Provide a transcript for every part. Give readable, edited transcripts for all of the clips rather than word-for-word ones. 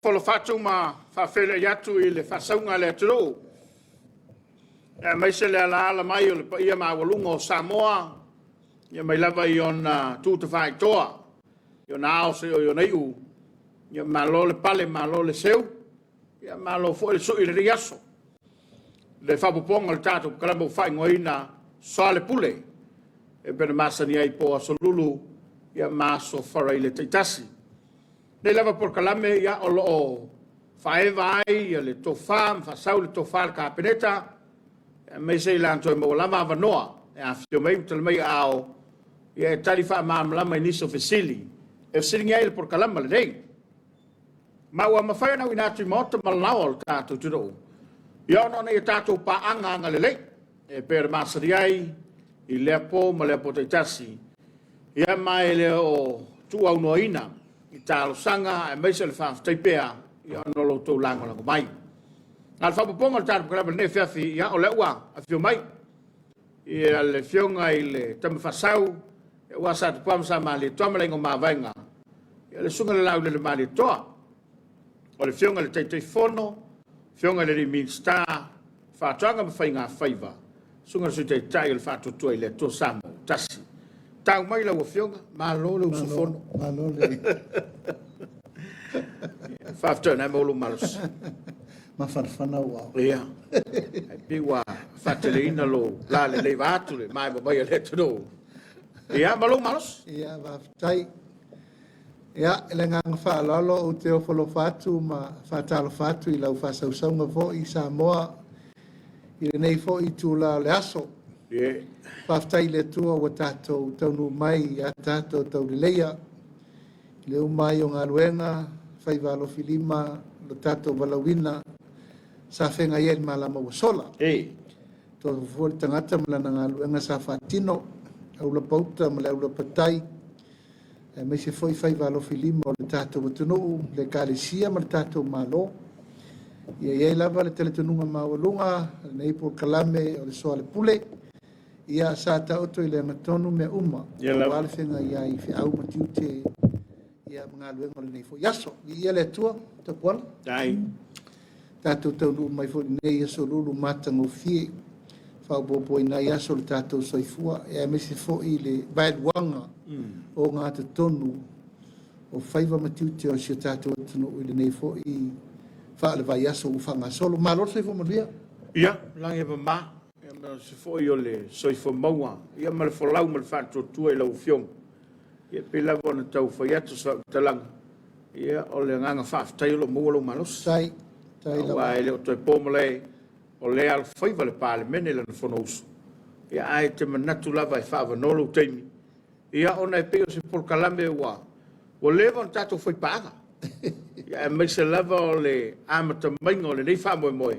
polo fatu ma whawhele yatu I le whasaunga le tiro. E mai se le ala mai o le pa ia mawalunga o Samoa. Ia mai lava I ona tūtawhai toa. I ona ao se o iona iu. Ia malo le pale, malo le seu. Ia malo fo le sui le riaso. Le whapuponga le tātou kalamau whai ngoina Soalepule. E bena masani ai po asolulu. Ia maso wharai le teitasi. Nei lava por kalame ia o loo whaewa ai, ia le tofa, mwhasau le tofa le kāpeneta. Mei sei lanto e mo lava avanoa. E a whio mei utala mei ao. Ia e tari wha maamlama I niso fesili. E fesili ngai le por kalama le nei. Maua mawhai anau inatu I maota malanao le tātou tiro. Ia ono nei e tātou paanga anga le lei. E pere masari ai, I leapo ma leapo teitasi. Ia mai le o tu au noina. I tālo sanga, e meisa le whawhtaipea, I ono lo tau lango mai. Ngā whapuponga le tātou kalama ne whiawhi, ia o le ua, a whio mai. Ia le whionga I le tama whasau, e ua sa tu pamsa ma le toa malengo ma vainga. Ia le sunga le lau le ma le toa. O le whionga le teitei fono, whionga le min star, whātuanga ma whai ngā whaiva. Sunga le sui teitai le whātutua I le toa Samoa, tasi. Tau mai la wafionga, malo le usufono. Malo le. Whaftua na maulu malos. Ma whanawhana wau. Ia. Ai piwa whatele ina lo la le leiva atu le mai mabai le tuno. Ia, malu malos. Ia, whaftai. Ia, ele nganga whaalolo o te ofolo whatu ma whatalo whatu I lau whasausaunga fo I Samoa. I nei fo I tūla le aso. Ia. Whaftai le tua wa tātou taunu mai a tātou tau le leia. Leo mai o ngā luenga, whaiwalo filima, lo tātou walawina, sa whenga iel malama wa sola. Tō fuori tangata malana ngā luenga sa whatino, aula pauta, male aula patai. Me se foi whaiwalo filima o le tātou watunu, le kālesia ma le tātou malo. Ia iei lava le teletonunga mawalunga, nei por kalame o le Soalepule. Ia sa ta oto I le ngatonu me uma. Ia wale whenga ia I whiau matiu te ia mga luenga le nei fo. Yaso, ia le tua, ta kuala. Dai. Tātou taunu mai fo nei aso lulu matang o fie. Whau popo I nai aso le tātou soifua. Ia mese fo I le baedwanga o ngā te tonu o whaiva matiu te o si tātou atunu I le nei fo I wha le vai aso ufanga solo. Malo soifo malia? Ia, langi eva maa. Se foi o le soifo maua. Ia ma le folau ma le whātotua I lau whiong. Ia pila wana tau whaiatu sa talanga. Ia o le nganga whaafitai o lo mua lo malos. Tai lau. Awa e le o toi pōmale o le al whaiva le pāle mene le na whanausu. Ia ai te manatu lava I whaavanolo teimi. Ia ona e peo se polkalame ua. O lewa na tātou whai pāga. Ia e mai se lava o le amata mainga o le nei whaamoe moe.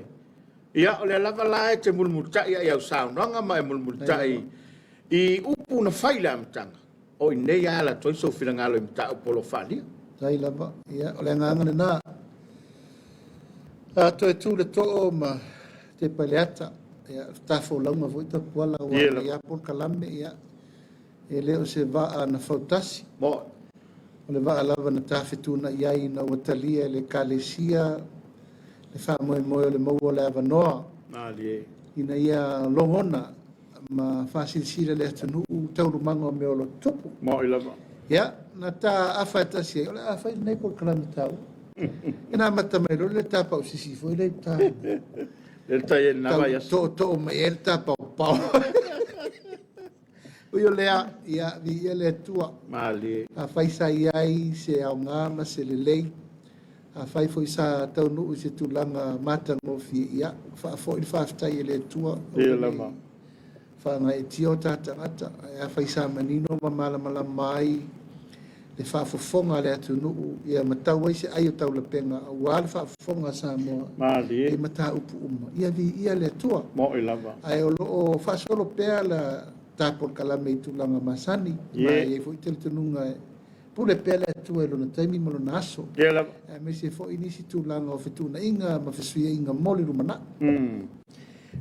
Ia o le lava la e te mulmutai ai au saunanga mai mulmutai I upu na whaile amtanga. O I nei ala toi so whirangalo I mta upolo whalia. Tai lava, ia, o le ngangane nā. A toi tū le to'o ma te paleata. Ia, tafo launga voi ta kuala wa ia por kalame ia. E leo se vaa na fautasi. Mo. O le vaa lava na tawhetuna iai na watalia le kalesia. Le wha moe o le maua le avanoa. Ina ia longona ma whasirisira le atanu taurumanga o meo lo tupu. Mo I lava. Ia, na tā awhaitasi o le awhai nei por kalame tau. Ina mata mai lo le tāpau sisifo I le tā. Le tai e nawa yasu. Tō mai e le tāpau pau. Ui o lea, ia, vi ia le tua. Mali. A whaisa iai se au ngāma se le lei. A whai foi sa tau nuu se tūlanga matango fi ia. Wha fo I whaftai e le tua. Ia lama. Wha ngai e tio tātangata. A whai sa manino ma malamala mai. Le whafofonga le atu nuu. Ia matau ai se ai o tau la penga. A wale whafofonga Samoa. Mali. E mata upu uma. Ia vi ia le tua. Mo I lama. Ai o loo whasolo pēr la tāpol kalame I tūlanga masani. Mai e foi tele tununga e. Pule pele tu e lona taimi mo lona aso. Ia lava. Me se fo inisi tūlanga o whetuna inga, ma whesuia inga moli rumana.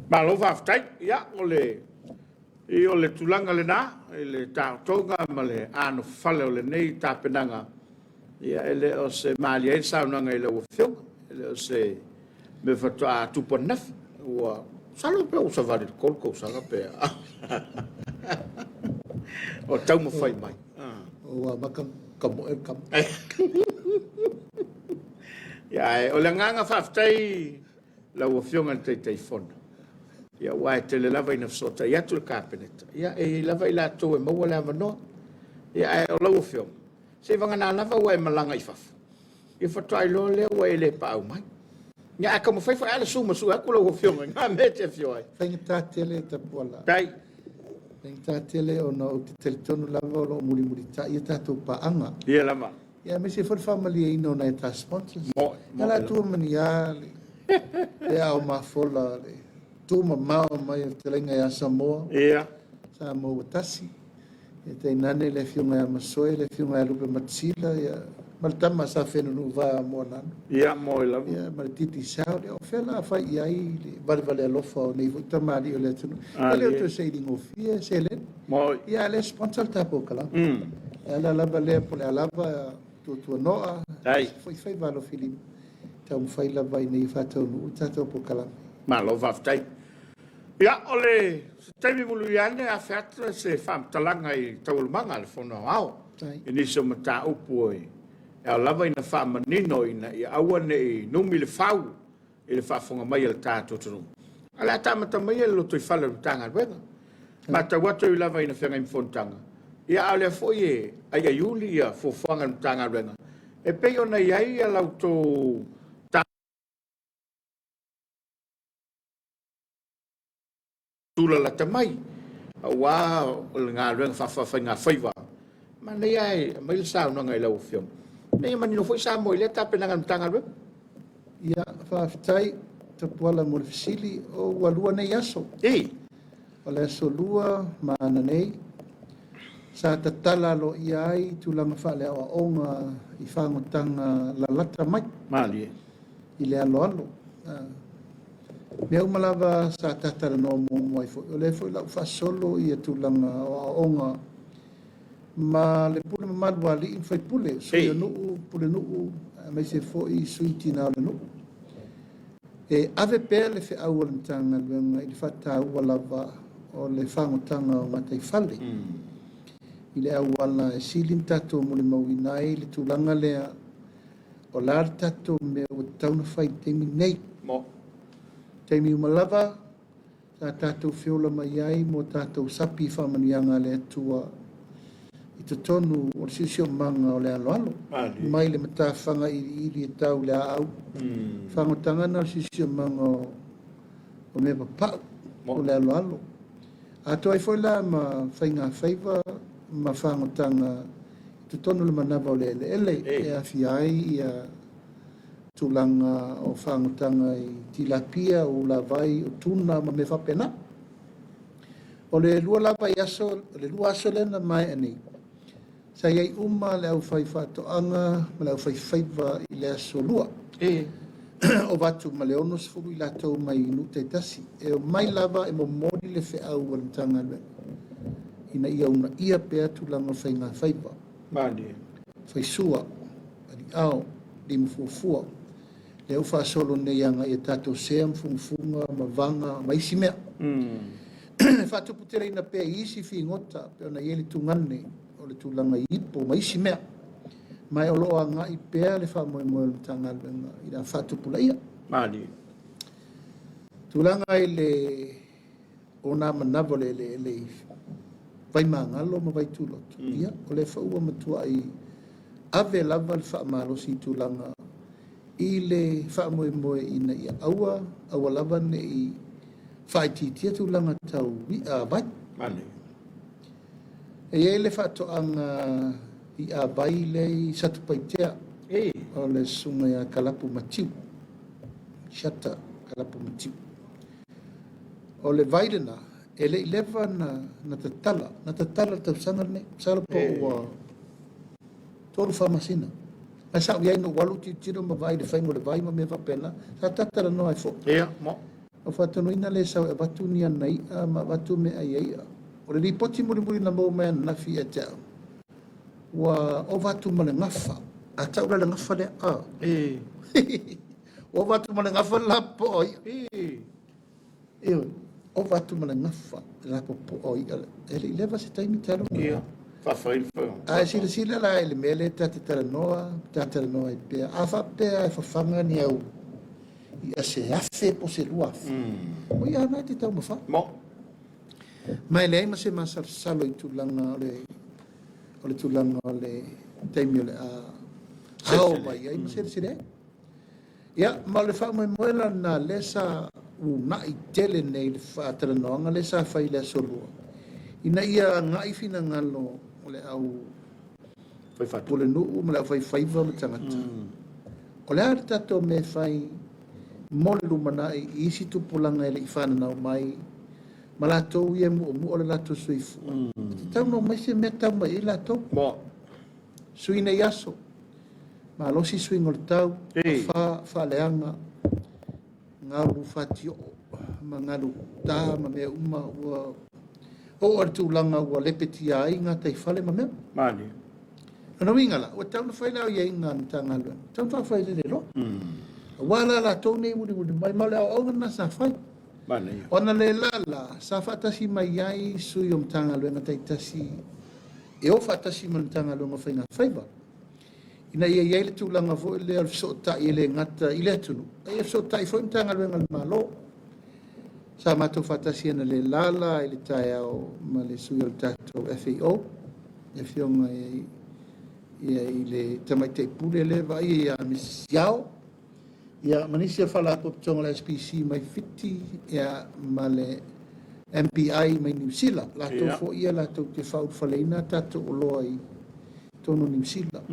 Ma lo whaftai, ia, o le tūlanga le nā, le tāutonga, ma le ano whale o le nei tāpenanga. Ia ele o se mali ai sauna ngai lo fio. Ele o se me fatua tupo naf. Ua salo pe o savali kolko sala pe. O tau mo fai mai. Ua maka kamo e kam. Ia o le nganga faftai la o fio ngal te fona. Ia wai te le lava ina sota ia tu le kapeneta. Ia e lava ila to e maua le amano. Ia e o lau fio. Se vanga na lava wai malanga i fafu. Ia fatua i lo le wai le pa au mai. Ia aka mo fai fa ala suma su aku lau fio nga me te fio ai. Whaingata tele ta puala. Tai. Whaingata tele o na o te teletonu lava o lo muri muri ta ia tatou pa anga. Ia lama. Ia me se for family e ino na e ta sponsors. Mo. Ia la tu mani ale. Ia o ma fola le. Tu ma mao mai o te lenga ia Samoa. Ia. Samoa tasi. Ia te inane le fiunga ia masoe, le fiunga ia lupe matsila. Ia maltama sa whenu nu va mo nanu. Ia mo i lama. Ia marititi sao. Ia o whela whai iai le vale vale alofa o nei vuta mari o le tunu. Ia leo to sailing o fia, se le. Mo. Ia le sponsor tapo kala. Ia la lava le po le alava tu noa. Tai. Fai valo filim. Tau fai lava i nei whatau nu. Tato po kala. Malo vaftai. Ia ole taimi mulu iane a fatra se fam talanga i taulmanga le fono au. Ini so mata upu e. E lava ina fa manino ina i aua nei numi le fau i le fafonga mai le tato tunu. Ala tamata mai le loto i fala rutanga wega. Mata watu i lava ina whenga i mfontanga. Ia ale foi e ai a yuli ia fofanga rutanga wega. E peo na iai a lauto tula la tamai. Wow, le ngā ruenga whawhawhai ngā whaiwa. Ma nei ai, mai le sao no ngai lau fiong. Nei mani no fwoi sa mo i le tape na ngā ruenga. Ia, whawhitai, te puala mo le fisili o walua nei aso. Ei. O le aso lua, maana nei. Sa tatala lo ia ai, tulanga whale awa onga i whangotanga la lata mai. Mali. I le alo alo. Mea umalawa sa tatara no mo ai foi. O le foi lau whasolo i tulanga o onga. Ma le pule mamalu ali in fai pule. So ia nuu, pule nuu, mai se foi suiti na le nuu. E ave pēr le whi au le mtanga luenga i le whata ua lava o le whangotanga o ngatai whale. I le au ala e silin tato mo le mawinai le tulanga lea o lar tato me o tauna whai temi nei. Mo. Taimi umalawa, sa tātou whiola mai ai, mo tātou sapi whamanianga le atua i te tonu o le sisio manga o le aloalo. Mai le matawhanga iri e tau le au. Whangotanga na le sisio manga o me papau o le aloalo. A toi foi la ma whainga whaiva, ma whangotanga i te tonu le manawa o le ele. E a fiai i a tulanga o whangotanga i tilapia o la vai o tuna ma me whapena. O le lua lapa i aso, le lua aso lena mai ani. Sa iei uma le au whai whatoanga, ma le au whai whaiva i le aso lua. O watu ma le ono sfuru i latou mai inu te tasi. E o mai lava e mo mori le whe au al tanga le. Ina ia una ia pea tulanga whai ngā whaiva. Mali. Whai sua, ali ao, li mfuafua. Le au whaasolo nei anga i tatou sea mfunga, mawanga, maisi mea. Whaatupu tere ina pea isi fi ngota, pea na ieli tungane, o le tulanga ipo, maisi mea. Mai o loa nga i pea le wha moe moe le tanga luenga, i na whaatupu la ia. Mali. Tulanga i le, o nā manawa le vai mangalo ma vai tulotu. Ia, o le whaua matua i ave lava le wha amalosi tulanga i le whaamoe moe ina ia aua lava ne i whaititia tulanga tau i a vai. Mane. E le whaatoanga i a vai le i satu paitea. O le sunga ia kalapu matiu. Shata kalapu matiu. O le vairena, e le ilewa na tatala tau sanga ne, sala po ua toru whamasina. Ai sa uiai no walu tiro ma vai le whaingo le vai ma me whapena, sa tatara no ai fo. Mo. O whatano ina le sau e watu ni anai a ma watu me ai ai a. O le ripoti muri na mau mea nafi e tau. Wa o watu ma le ngafa, Ata ula ngafa le a. O watu mana ngafa la po oi. O watu mana ngafa la po oi. Ele leva se taimi talo. Whawhai. Sila la ele mele tata noa i pea. A wha pea e whawhanga ni au. Ia se afe po se lua. O ia nai te tau mawha. Mai le ma se masar salo i tulanga o le tulanga o le taimi o le a. Hao mai, ai ma se le. Ia, ma le wha mai moela na lesa u nai tele nei le whaatara noanga lesa whai le solua. Ina ia ngai fina ngalo o le au pule nuu ma le au whaiva ma tangata. O le ari tato me whai mole lumanai isi tupulanga e le ifana nau mai ma la tau ia mu o le lato suifu. Tau no mai se mea tau mai i la tau. Suina i aso. Ma losi suingo le tau, wha leanga, ngaru whatio, ma ngaru tā, ma mea uma ua, o artu langa ua lepeti a inga tai whale ma mea. Mani. Ano ingala, ua tau na whailau ia inga na tā ngalua. Tau na whaile le lo. Wala la tau nei muri mai male au au na sa whai. Mani. Ona le la, sa whatasi mai ai sui om tā ngalua na tai tasi, e o whatasi man tā ngalua ngā whainga whaiba. Ina ia ia le tūlanga fo le al so ta ile ngata ile tunu. Ai so ta fo mtanga le ngal malo. Sa mato fatasi na le lala ile tai au ma le suyo tato FAO. E fiong ia ile tamaite pule le vai ia misiao. Ia manisia fala ko tonga la SPC mai fiti ia male MPI mai New Zealand. La to fo ia la to te fau faleina tato oloi tono New Zealand.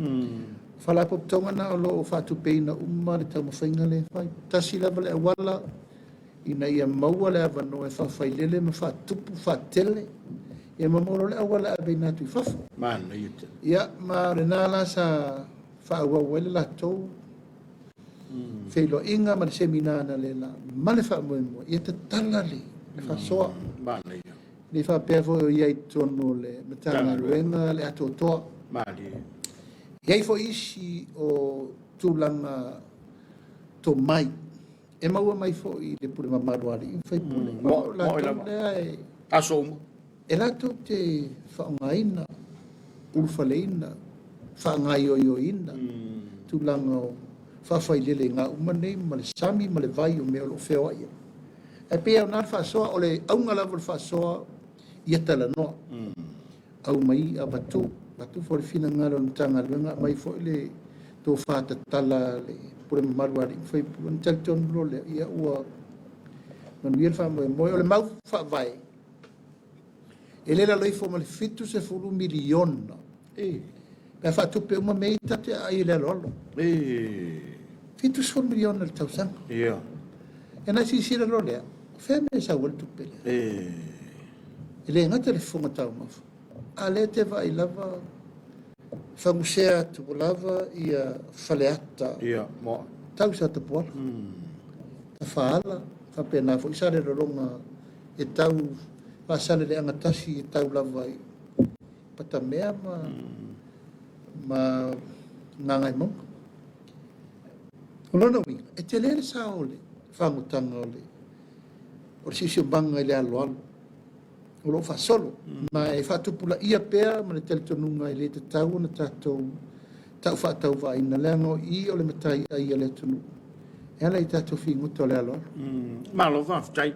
Fala po tonga na lo fatu peina umma le tau mawhainga le whai. Tasi lava le awala ina ia maua le avano e whawhailele ma whatupu whatele. Ia mamoro le awala a beina tui whafu. Mana i te. Ia ma renala sa whaawawele la tau. Whailo inga ma le seminana le la. Ma le whaamoemo. Ia te tala le. Le whasoa. Mana i. Le whapefo iai tono le matanga ruenga le ato toa. Mana Iai fo isi o tūlanga to mai. E maua mai fo i le pule mamaruari. I whai pule. Mo lea e... Aso umu. E lato te whaongaina, ulfaleina, whaongai oioina. Tūlanga o whawhai lele ngā umane, ma le sami, ma le vai o mea lo wheo aia. E pia o nār whasoa, o le aunga lawa whasoa, ia tala noa. Au mai a batu. Batu fo le fina ngaro na tanga luenga mai fo le tō whāta tala le pure maruari whai puan talton bro le ia ua manuia le whamoe moe o le mau whawai e le la loi fo ma le fitu se furu miliona pia whatupe uma mei tate ai le lolo fitu se furu miliona le tausanga e nai si sira lo lea whea me sa wale tupe le e le ngata le funga tau mafu a le te vai lava whangusea tupu lava ia whaleata mo tau sa te poala ta whaala whapena fo isare roronga e tau whaasale le angatasi e tau lava i patamea ma ngangai monga Unono mi e te lele sa ole whangutanga ole o sisio banga i le alo alo o lo fa solo ma e fa tupula ia pea ma le teletonunga i le te tau na tatou tau fa tau va ina lengo i o le matai ai le tonu e ala i tatou fingu to le alo malo va ftai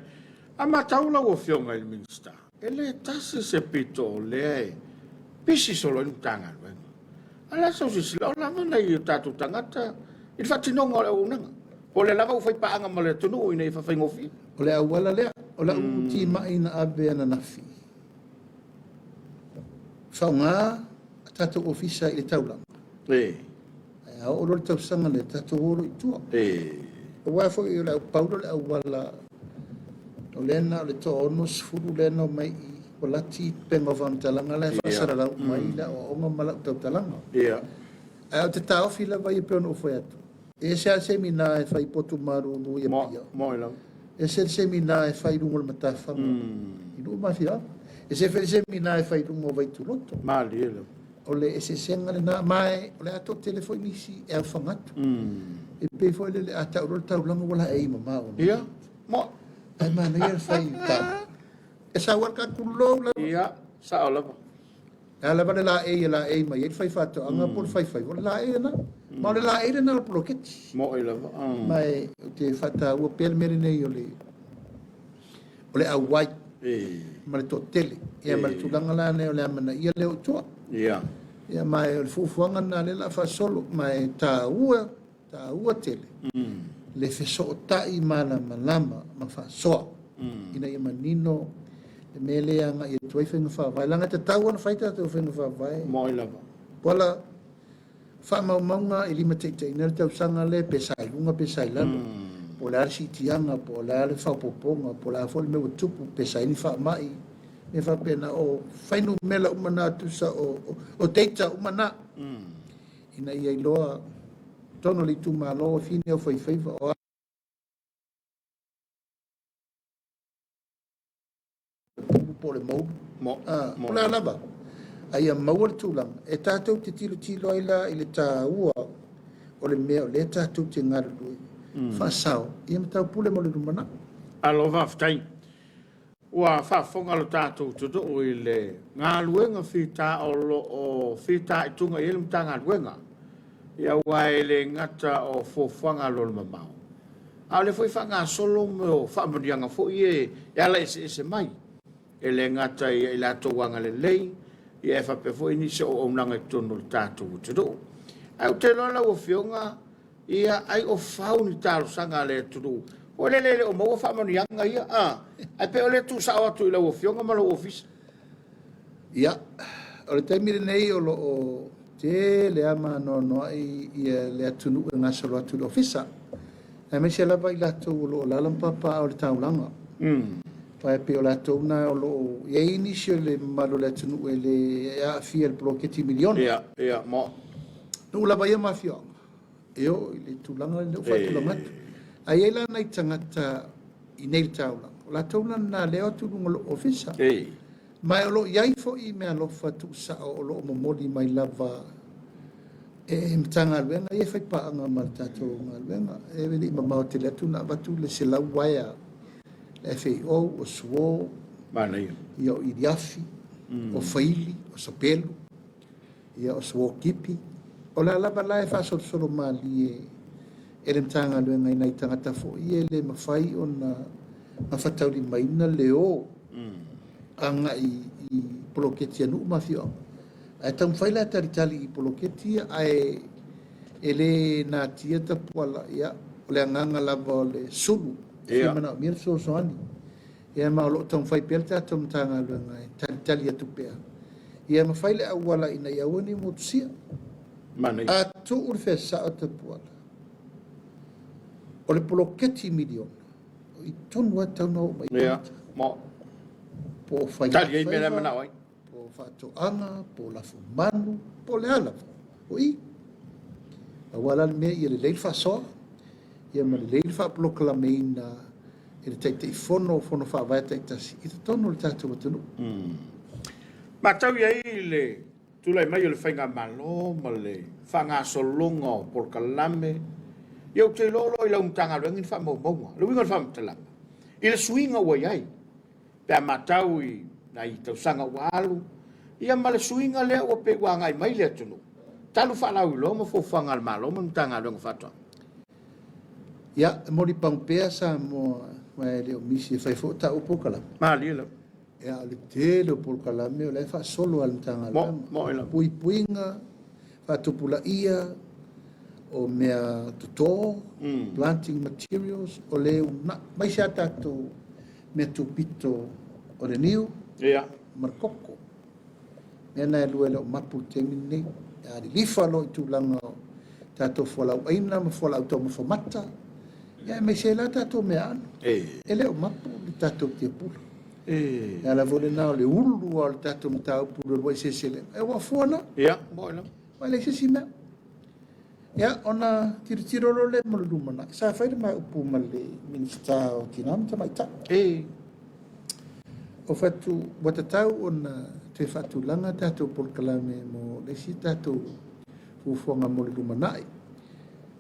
a matau la o fionga il minsta e le tasi se pito le pisi solo in tanga ala so si la la na i tatou tangata il fatinonga o le unanga o le lava o fai paanga ma le tonu ina i fa faingofi o le awala lea o la uti maina abe ana nafi. Whaunga tatou ofisa i le taulanga. O lo le tausanga le tatou oro i tua. O wafo i le paulo le awala o lena o le to ono sfuru lena o mai i o lati penga whamtalanga le whasara lau mai la o onga mala o tautalanga. O te tau fila vai e peono o foi atu. E se a semina e fai potu maru no ia pia. Mo lau. E se semina e fai rungo le matawhanga. I nuu mafia. E se semina e fai rungo vai tu loto. Mali elo. o le esesenga le na mai o le ato telefoni nisi e au whangatu. E pe foi le ata uro tau langa wala e mama o. Ia, mo. Ai mana ia whai ta. E sa waka kulo la. Ia, sa ola pa. Ala vale la e mai e whai whato anga por whai wala la e na. Ma le la e na por loketi. Mo i lava. Mai te whata ua pel meri nei o le au wai. Ma le totele. Ia ma le tulanga la ne o le amana ia leo tua. Ia. Ia mai o le fufuanga na le la fa solo mai ta ua tele. Le feso o tai mana malama ma fa soa. Ina ia manino le mele anga ia tuai whenga wha vai. Langa te tau ana whaita te whenga wha vai. Mo i lava. Wala wha maunga i lima teitei nere tau sanga le pesai lunga pesai lana. Po le arsi tianga, po le ale whapoponga, po le afoli mewa tupu pesai ni wha mai. Me wha pena o whainu mela umana tusa o teita umana. Ina ia iloa tono li tu malo fine o whaiwhaiva o po le mau. Po le alaba. Aia maua le tūlanga. E tātou te tilo aila i le tā ua o le mea o le tātou te ngara lui. Whasao. Ia matau pule mo le rumana. Alo whaftai. Ua whafonga lo tātou tuto o i le ngā luenga whita o whita i tunga i ele mta ngā luenga. Ia wai le ngata o fōwhanga lo le mamau. A le fwoi whanga solo me o whamarianga fo i e ala ese mai. E le ngata i la tōwanga le lei. Ia e whape fo i nise o onanga i tono le tātou tuto. Au te lola o whionga ia ai o whau ni tālo sanga le tuto. O le o maua whamarianga ia. Ai pe o le tu sa atu i la o whionga ma lo office. Ia. O le taimire nei o lo o te le ama no i le atunu e ngasa lo atu le ofisa. E me se lava i lato o lo lalampapa o le taulanga. Pai pe o lato na o lo ia inisio le malo le atunu e le a fia le bloketi miliona. Ia, mo. No lava ia mafionga. Eo i le tulanga le whatulamatu. Ai eila nei tangata i nei taulanga. O lato na leo atu lunga lo ofisa. Mai o lo iai fo i mea lo fatu sa o lo momoli mai lava e mtanga alwenga e fai paanga martato alwenga e veli mamao te letu na batu le se lau waia le FAO o suo i o iriafi o faili o sapelu i o suo kipi o la lava la e fa solo mali e le mtanga alwenga i nai tangata fo i e le mawhai o na mawhatau li maina leo anga i poloketi anu mafio. Ai tau whaila taritali i poloketi ai ele na tia tapuala ia o le anganga lava o le sulu. Ia. Mana mir so soani. Ia ma lo tau whai pelta tau mtanga luenga taritali atu pea. Ia ma whaile awala ina iawani motusia. Mana. A tu urfe sa o tapuala. O le poloketi miliona. I tonu atau no mai. Ia, mo. Po fai Tali mena mana oi. Po fato anga, po la fumanu, po le ala. Oi. Awala me i le leil fa so. Ia ma le leil fa proclameina e le taite fono fa vai taite si. I tono le tato matunu. Ma tau ia i le tulai mai le whainga malo ma le whanga solonga por kalame. Iau te lolo i lau mtanga luengin wha maunga. Luinga wha mtalanga. I le suinga wa iai. Pea matau i na i tau sanga walu. Ia ma le suinga lea ua pe ua ngai mai lea tunu. Talu whalau i loma fo whanga al malo ma mtanga luenga whatua. Ia, mori pampea sa mo mai leo misi e whai fo ta upo kalame. Ma li ila. Ia le te leo por kalame o le wha solo al mtanga luenga. Mo ila. Pui puinga, wha tupula ia, o mea tuto, planting materials, o leo na, mai sa tato mea tupito o le niu, markoko. Mea na lua leo mapu temi nei, a li lifa lo i tūlanga tato whalau aina, ma whalau tau mawhamata. Ia mai se la tato mea anu. E leo mapu li tato te pula. Ia la vole nao le ulu o le tato mtau pula lua i se sele. E wafuana. Ia, mo ila. Mai le se si mea. Ia, ona tiro lo le malumana. Sa whaere mai upu ma le minista o tinam ta mai ta. O whatu watatau ona te whatulanga tātou polkalame mo le si tātou fufuanga mo le lumanai.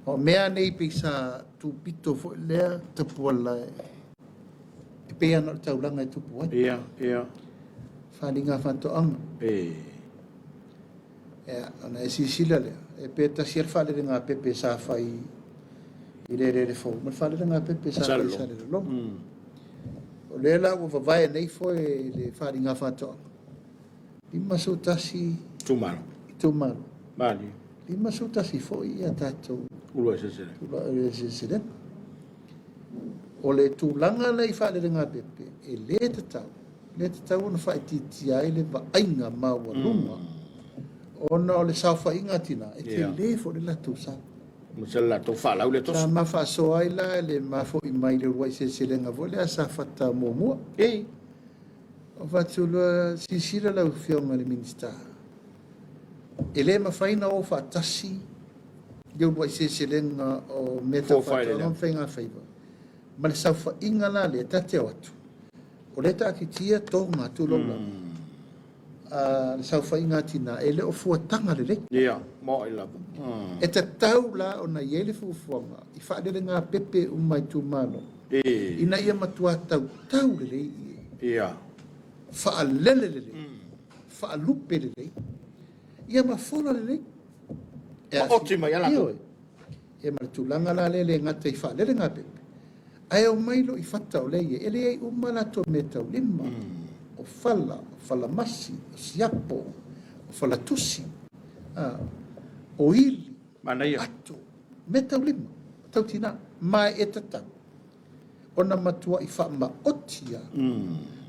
O mea nei pisa tupito fo lea tapuala e pea no taulanga e tupu ai. Ia. Whaninga whantoanga. Ana e sisila lea. E pea tasiar whalere ngā pepe sa whai i re fo. Ma whalere ngā pepe sa whai sa re loma. O lea la o vavae nei fo e le whaninga whantoanga. Lima sotasi Tumalo. Mali. Lima sotasi fo i a tātou. Ula sesere. O le tūlanga nei whaere ngā pepe, e le te tau ona whaititi ai le vaainga maua lunga. Ona o le sauwha inga tina, e te le fo le latu sa. Masa la to whalau le tos. Sa mawha so ai la, le mawho i mai le ruai seselenga vo, le a sa whata mua. O whatulua sisira lau whionga le minista. E le mawhaina o whatasi, Deu ruai seselenga o meta whata whainga whaiva. Ma le sauwha inga la le tate o atu. O le taki tia tōnga tūlonga. Le sauwha inga tina e le o fuatanga le rei. Mo i lava. E ta tau la o na iele fufuanga. I whaadere ngā pepe umai tūmano. Ina ia matua tau le rei. Whaalele le rei. Whaalupe le rei. Ia mawhona le rei. Oti mai ala. E maratulanga la le ngata I whaalere ngā pepe. Ai o mailo I whata o leie. E le ei umala to me tau lima. O whala masi, o siapo, o whala tusi, o ili, ato, me tau lima. Tau tina, mai e tatau. Ona matua I whaama otia.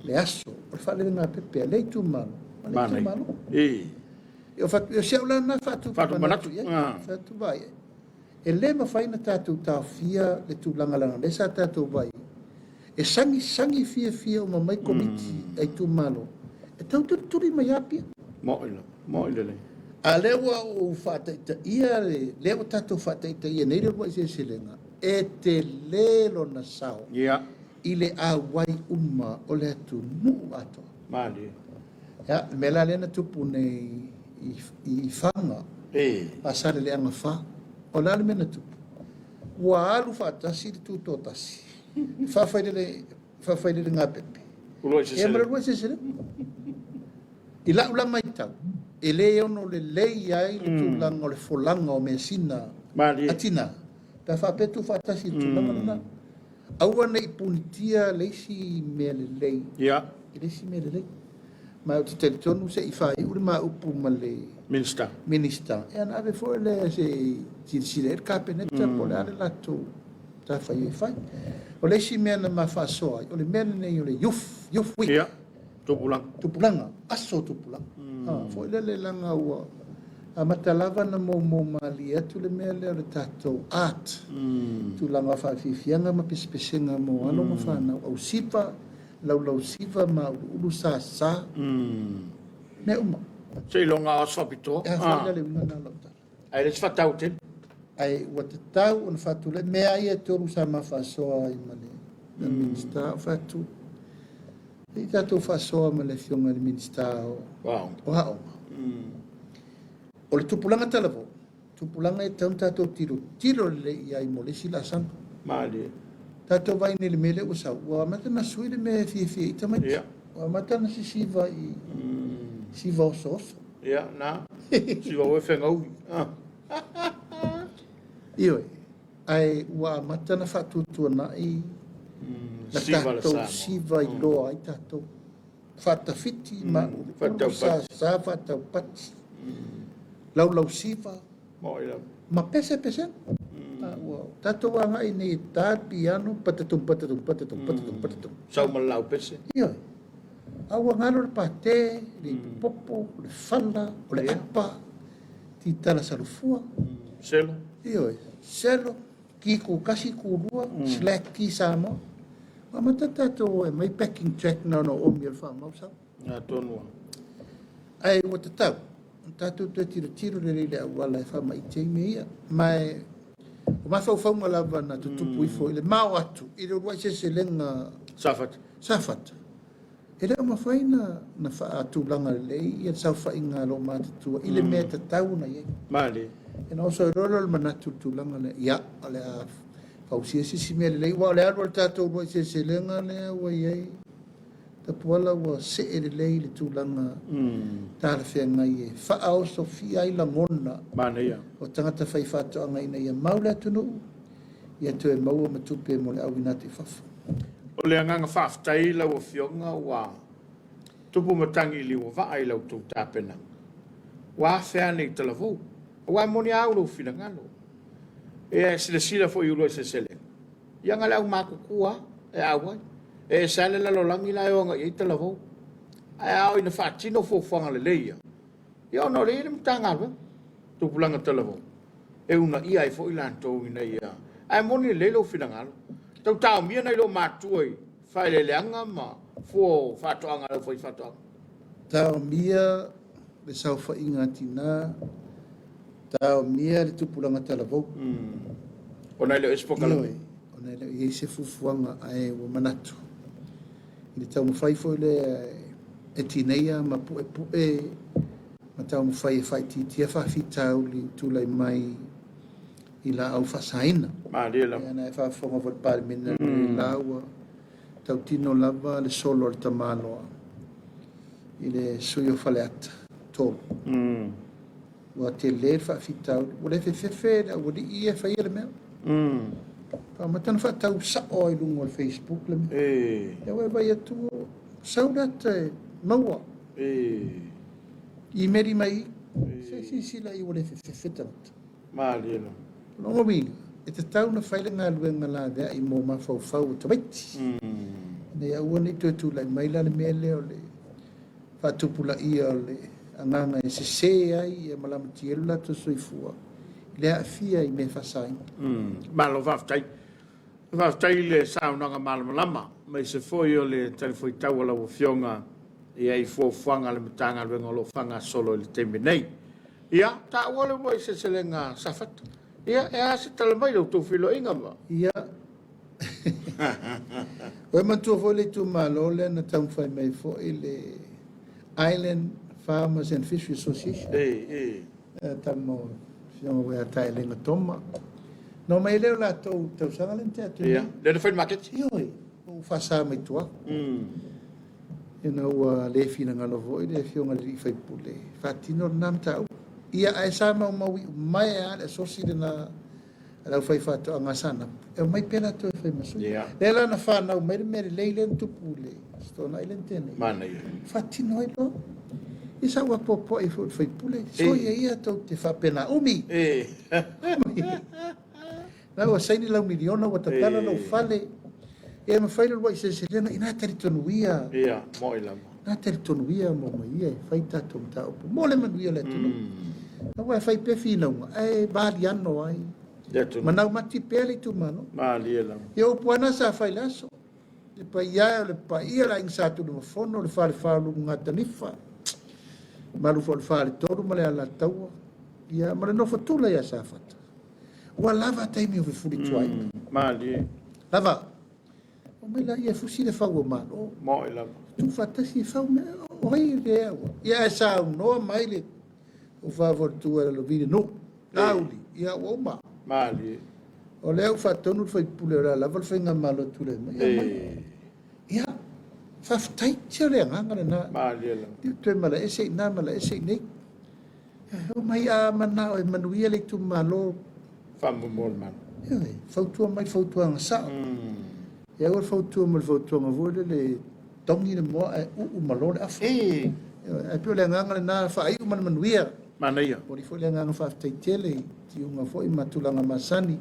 Le aso, o le whaalere ngā pepe, le tu malo. Le tu malo. O siau la na whatu manatu. Whatu vai. E le mawhaina tātou tāwhia le tūlangalanga. Le sa tātou vai. E sangi fia o mamai komiti ai tū malo. E tau turi mai apia. Mo ila le. A lewa o whataita ia le o tātou whataita ia nei reo se selenga. E te lelo na sao. I le awai uma o le atu nuu ato. Mali. Mela lena tupu nei I whanga. Asare le anga wha. O lale mena tupu. Ua alu whaatasi le tūtotasi. Whawhaire ngā pepe. E mara rua se sere. I laula mai tau. E le ono le lei ai le tūlanga o le wholanga o mea sina. Atina. Ta whapetu whaatasi le tūlanga na. Aua nei punitia leisi mea le lei. Leisi mea le lei. Ma o te teletonu se I whai uri ma upu ma le Minister. E ana ave fo le se tirsire el kapeneta po le ale lato ta whai e whai. O le si mea na ma whasoa. O le mea nei o le yuf wiki. Tupulanga. Aso tupulanga. Fo le langa ua. A matalava na mo mali atu le mea le o le tatou art. Tu langa whawhiwhianga ma pespesenga mo ano ma whanau. Au sipa. Lau siva ma ulu sa. Me uma. Se longa o swapito. Le una na lauta. Ai le whatau te. Ai ua te tau on whatu le mea ia toru sa ma whasoa I male. Le minsta whatu. I tatou whasoa ma le fionga le minsta o hao. O le tupulanga talavo. Tupulanga e taun tatou tiro. Tiro le iai mo le sila santo. Mali. Tatou vai nele mele o sa. Ua mata na sui le mea fie I tamai. Ua mata na si siva I... Siva o soso. Na. Siva o e whenga ui. Ioi. Ai ua mata na whatutua na I... Na tātou siva I loa I tātou. Whatawhiti ma. Sa whatau pati. Lau siva. Ma pese. Tātou anga I nei tā piano. Patatum. Sau malau pese. Ioi. Aua ngalo le pate, le popo, le whala, o le apa, ti tala salufua. Selo. Ioi, selo, ki ko kasi kurua, slack ki Samoa. Ma mata tātou e mai packing track na no omi al wha mausau. Tonua. Ai, o te tau. Tātou te tiro le reile a wala e wha mai te me ia. Mai, o mawhau lava na tutupu I fo, I le mau atu, I le ruai se lenga... Safat. Ele o mawhai na wha tūlanga lei, ia sau wha inga lo mātatua, ile mea ta tau na iei. Mali. E na oso rolo le manatu tūlanga le, ia, ale a whausia sisi mea le lei, wa le arwa le tātou roi se se lenga le wa iei. Ta puala wa se e le lei le tūlanga tāra whea ngai e. Wha ao so fi ai la ngona. Mane ia. O tangata whai whātua ngai na ia maule atunu, ia tu e maua matupe mo le awinati whafu. O le anganga whaftai lau o fionga wa tupu matangi li wa vaai lau tau tāpena. Wa whea nei talavou. Wa moni au lau whina ngalo. E sila sila fo iulua se sele. Ianga lau mako kua e awai. E sale lalo langi la eonga i talavou. Ai au ina whaatino fo whanga le leia. Ia ono le ina mtanga alwa. Tupu langa talavou. E una ia i fo ilantou ina ia. Ai moni le lau whina ngalo. Tau tau mia nei lo mātuai, whai le leanga ma fo whātoanga lau whai whātoanga. Tau mia le sau wha inga tina, tau mia le tupulanga talavou. O nei leo espoka lau. O nei leo i se fufuanga ai o manatu. I le tau mawhai fo le e tineia ma pue ma tau mawhai e whai titia whawhitau li tūlai mai i la au whasaina. Maadela. Ana e whawhonga wal pari mina le laua. Tau tino lava le solo le tamanoa. I le sui o whaleata. Tōru. Wa te le whawhitau. Wa le whewhewe a wadi i e whai ele mea. Pa matana whatau sao ai lungo le Facebook le mea. Ia wai vai atu saurata e maua. I meri mai. Se sila i wa le whewhewe tanata. Maadela. Longo mi, e te tau na whaile ngā luenga la dea i mō mawhau o tawaiti. Nei aua nei tu lai maila le mea leo le whatupula ia o le anganga e se se ai e malamati elu la tu soifua. Le a fia i me whasai. Malo whaftai. Whaftai le saunanga malamalama. Mai se foi o le telefoi tau ala o fionga i ai fuanga le matanga le ngolo whanga solo le teme nei. Ia, ta wale mo i se selenga safata. Ia, e ase tala mai lau tō whilo inga ma. Ia. Oe mantua fo le tu malo le na tau whai mai fo i le Island Farmers and Fishery Association. Tamo fionga wea tai lenga toma. No mai leo la tau sanga le te atu. Ia, le whai market. Ia oi, o whasa mai tua. Ina ua le fina ngalo fo i le fionga le whai pule. Whatino nam tau. Ia ai sa mau mai ale sosi de na la fai fato anga sana e mai pela to fai masu le la na fa na mai me le le tu pule sto na ile tene mana ia fati no ilo isa wa popo e fai pule so ia to te fa pena umi na o sai ni la miliona wa tatala no fale e me fai lo se se lena ina teritonuia ia mo ila na teritonuia mo mai fai tato ta mo le manuia le tu na wa fai pe fina ai bali anno ai manau mati pele tu mano mali ela eu puana sa fai laso le pa ia la insa tu no fono le fa lu ngata nifa malu fo fa le toru male ala tau ia male no fatula ia sa fata wa lava tai mi fuli tuai mali lava o me la ia fusi le fa o mano mo ela tu fata si fa me o ia sa no mai le o favor tu era lo vide no lauli ia o ma mali o le au fatonu fai pulera la vol fenga malo tu le ia fa tai chele nganga na mali ela tu mala ese na mala ese nei o mai a mana o manuia le tu malo famu mol man fautua mai fautua sa ia o fautua mo le tongi le mo u malo af e pe le nganga na fa ai man manuia Manaia. Ori foi lenga no fafte tele ti unga foi matulanga masani.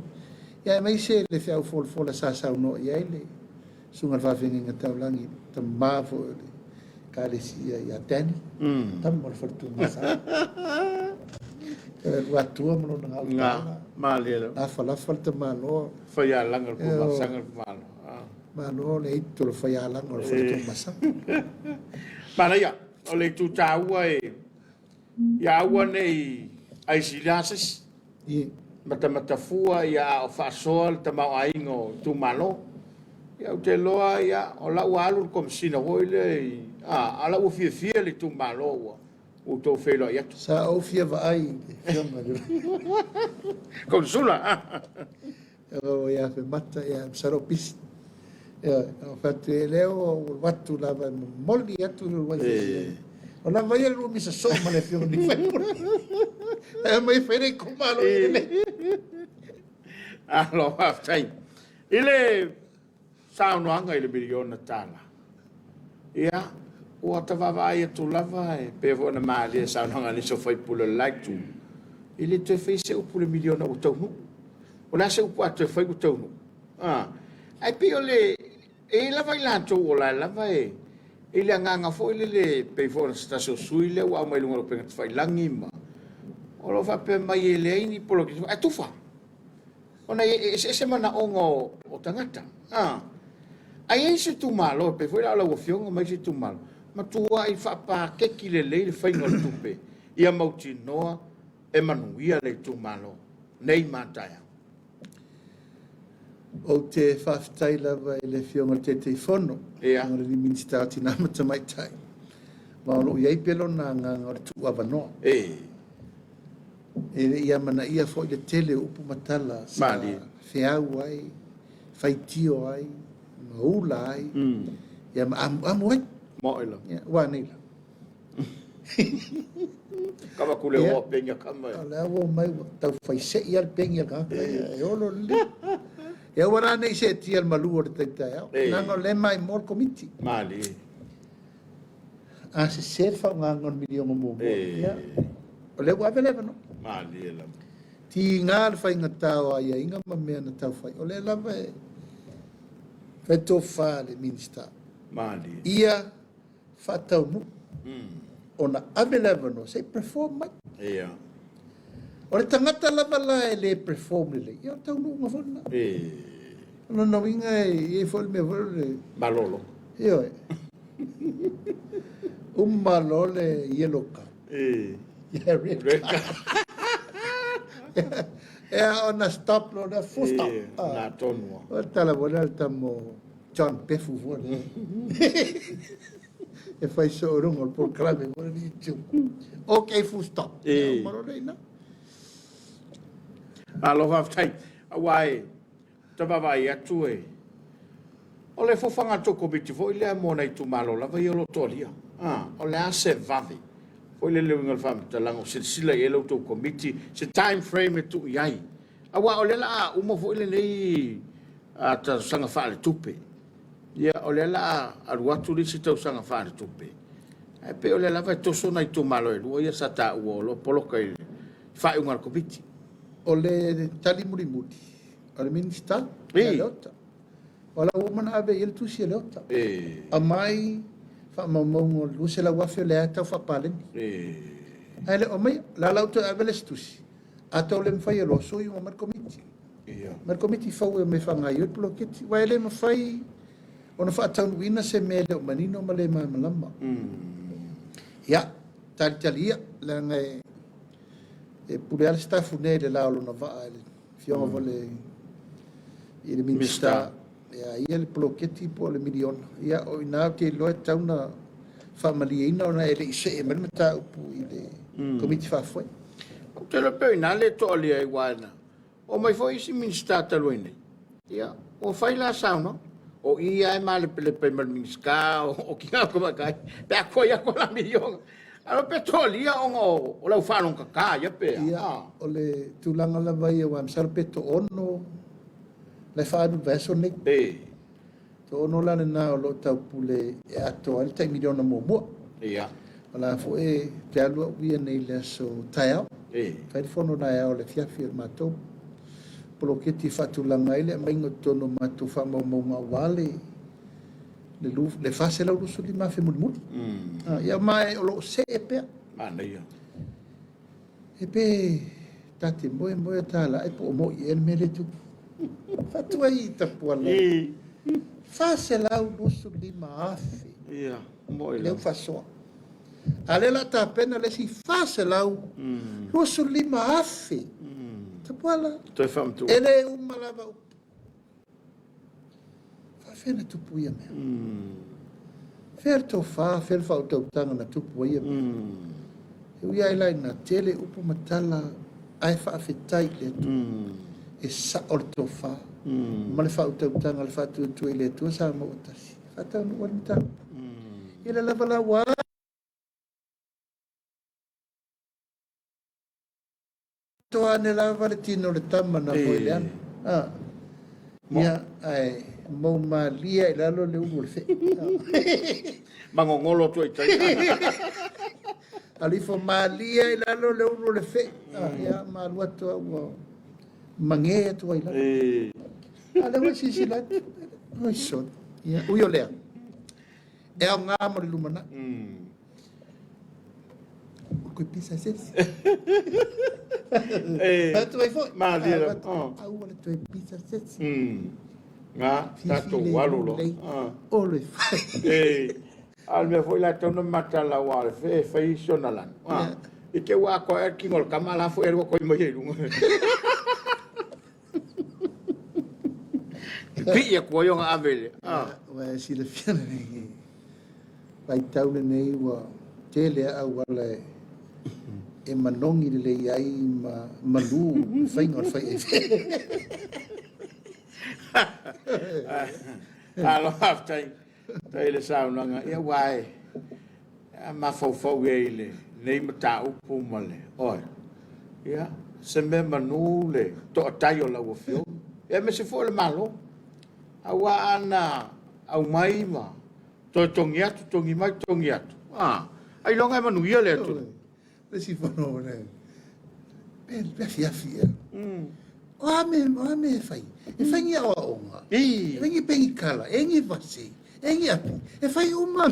Ya mai se le fau fol sa no ya ile. Sunga va venga taulangi tamba fo kale si ya tani. Tam mor fortuna sa. Wa tua mo na nga malelo. A fala falta malo. Foi ya langal ko masangal malo. Malo le itu foi ya langal fortuna masang. Manaia. O le tu taua ia ua nei aisilasas matamafua ia o fa'asoa le tamaoaiga o tumalo ia o te loa ia o la'u alu le komisina hoi le ala ua fia le tumalo ua o tō whelo i atu. Sa au fia wa ai. Kau sula. O ia fe mata ia saro pisi. Ia, o fatu e leo o watu lava moli atu o wai. O la vai lu mi sa so ma le fio ni fai. E mai fere kumalo i le. Alo, haftai. Ile saunoanga ile miliona tala. Ia, ua ta vavai atu lava e pevo na maali e saunoanga ni so fai pula laitu. Ile te fai se upule miliona o taunu. O la se upu atu e fai o taunu. Ai pio le, e lava i lanto o la lava e, ile anganga fo ile le pevo na stasio sui le ua mai lunga lo penga te fai langi ma. O lo fa pe mai e le ini polo ki a tufa. Ona e mana ongo o tangata. Ai se tu malo pe foi la o fionga mai se tu malo. Ma tua i fa pa ke ki le fai no tupe. Ia mauti noa e manuia le tu malo. Nei mataya. O te whaftai lava i le fionga te fono. Ia. O le minister ati nama tamai tai. Ma ono iai pelo na nganga tu avanoa. E ia mana ia fo le tele upu matala sa feau ai, faitio ai, maula ai. Ia amu ai. Moila. Ia, wanila. Kama kule o penga kama. Ala o mai tau fai se ia penga kama. E olo li. E ora nei se tia al malu o te tai. Nango le mai mor komiti. Mali. A se serfa ngangon milion mo. Ia. O le wa vele no. Mali la. Ti ngal fai ngatao ai inga mamea na tau fai. O le lava e fai tō wha le minister. Mali. Ia whatau mu. O na ave lava no, se perform mai. Ia. O le tangata lava la e le perform le. Ia tau nu nga whona. No na winga e fol me fol le. Malolo. Ia e. Malole yellow card. Yeah, red card. Yeah, on a stop, no, the full stop. Na tonua. O tala bona tamo John Pefu vona. E fai so rungo por clave vona ni chu. Okay, full stop. Maro reina. Aloha tai. Awai. Tava vai atu e. O le fofanga toko biti fo ile mo na itu malo la vai lo tolia. O le ase vavi. O le le ngal fam talango se sila yelo to committee se time frame tu yai. Awa o le la umo fo ile nei ta sanga fa le tupe. Ya o le la aruatu ri se tau sanga fa le tupe. E pe o le la vai to so na itu malo e lo ia sa ta o lo polo kai fa un committee. O le tali muri muri. O le minister. Ola woman ave il tu si leota. Amai fa mamongo lu se la wafe le ata fa palen. Ele o mai la lauto ave le stusi. Ata le mfai lo so yu mar committee. Mar committee fa we me fa ngai ut bloket. Wa ele me fai ona fa tan wina se mele o manino male ma malama. Ya talia la ngai e pure al staff ne le la lo na va fioma vole il minister. Ya ia le ploketi po le miliona ia o ina te loe tauna family ina ona ele se e mata upu i le komiti fa foi o te lo pe na le to le ai wana o mai foi si minister taluene ia o fai la sauna o ia e male pe mal minska o kia ko kai pe ko ia ko la miliona alo petrolia o la fa non ka ia pe ia o le tulanga la vai o am sal peto ono le fadu verso ne to no la na lo ta pule e ato al te miliona mo ia ala fo e te alu wi nei le so taia fai fono na e le fia firmato polo che ti fatu la ngaile mengo tono matu fa mo wale le lu le fase la lusu di ma fe mul ia mai o lo se e pe ana ia e pe tati mo tala e po mo i el mele tu fatua i tapuala. Fase lau nusu lima afi. Ia, moi leu fasoa. Ale la ta pena le si fase lau nusu lima afi. Tapuala. Toi fam tu. Ele umalava upu. Fafena tupu ia mea. Fer to fa, fer fa tau tanga na tupu ia. Ui ai lai na tele upo matala ai fa afetai le tu. E sa o le to fa. Ma le fa tau tanga le fa tu le tu sa mo tasi. Fa tau no wani tanga. Ia lava la wa. Toa ne lava le tino le tama na mo le ana. Ia ai mo malia i lalo le umo le fe. Mangongolo tu i tai. Alifo malia i lalo le umo le fe. Ia malua toa ua mangea toa i lalo. Ale wa sisi latu. Oi son. Ia uyo lea. E au ngā mo le lumana. Koe pisa sesi. Tu vai foi? Malia. Au wala tu pisa sesi. Ngā, tato walolo. Ole fai. Al me foi la tona mata la wale fe fai sonalan. I ke wa ko e kingol kamala fo e ko mo ye lunga. Pi e ko yo avele. Wa si le fiana ni. Vai tau nei wa tele au wala e manongi le ai ma malu fai ngor fai Alo aftai tai le saunanga ia wai ma fo ele nei mata upu male oi ia se me manule to tayo la wo fio e me se fo le malo awa ana au mai ma to tongi mai ai longa manu ia le tu le si fono ne pe fia o ame fai e fai ia o onga e vengi pengi kala e ngi vasi e ngi api e fai uma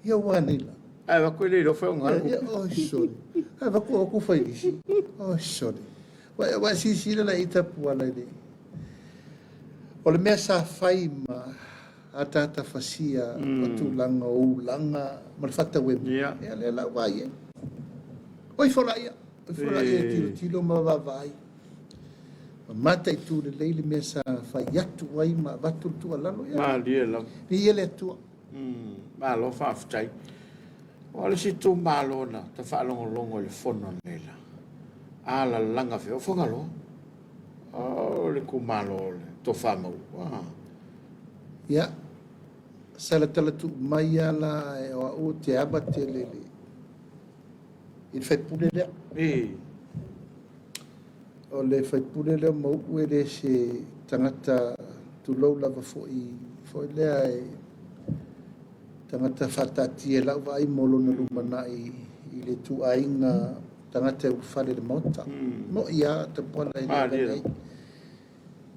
ia wanila ai va quelle lo fa un o sori ai va ko fai disi o sori wa si la ita puala le o le mesa fai ma atata fasia tu langa o langa mal fatta web ia le la vai oi fola ia tilo ma vai mata tu le leile mesa fai atu wai ma batu tu alalo ia ma dia la ni ele tu ma lo fa ftai o le si tu malona ta fa longo le fono nela ala langa fe o fogalo o le ku malo to fa mo ia sala tala tu mai ala e o te abate lele il fai pule le o le fai pule le mo uere se tangata tu lau lava foi le ai tangata fatati e lau vai molo na lumana i le tu ainga tangata u fale le mota mo ia te pona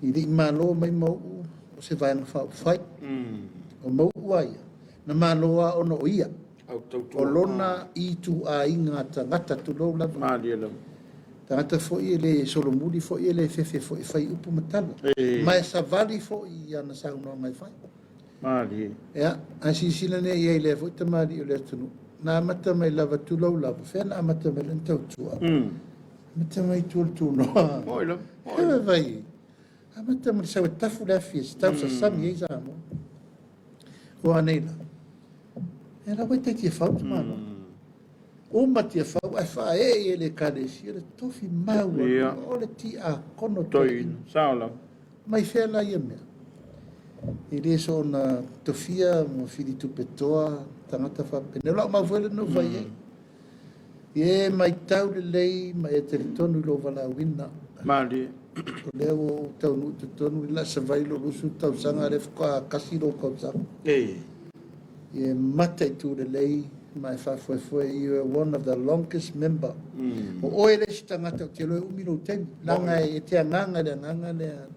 i di malo mai mo o se vai na fai o mo uai na maloa o no ia o lona i tu ainga tangata tu lau lava tangata foi ele solomuli foi ele fefe foi fai upu matala mai sa vali foi ana sa no mai fai mali ya asisila ne ye le foi tamari o le tunu na mata mai lava tu lau lava fe na mata mai lentau tua mata mai tu no oilo vai mata mai sa tafu la fies tau sa sami e sa mo o anela era vai te fau mano o matia fau ai fa ele kadesi ele tofi mau o le ti a kono toin saula mai fela ia me ele so na tofia mo fili tu petoa tangata fa penela ma vole no vai e mai tau le lei mai te tonu lo vala winna mali o leo tau nu te tonu la se vai lo lusu tau sanga le fa kasiro ko sa e mata tu le lei my foi you are one of the longest member o ele stangata te lo umino ten langa e te nganga le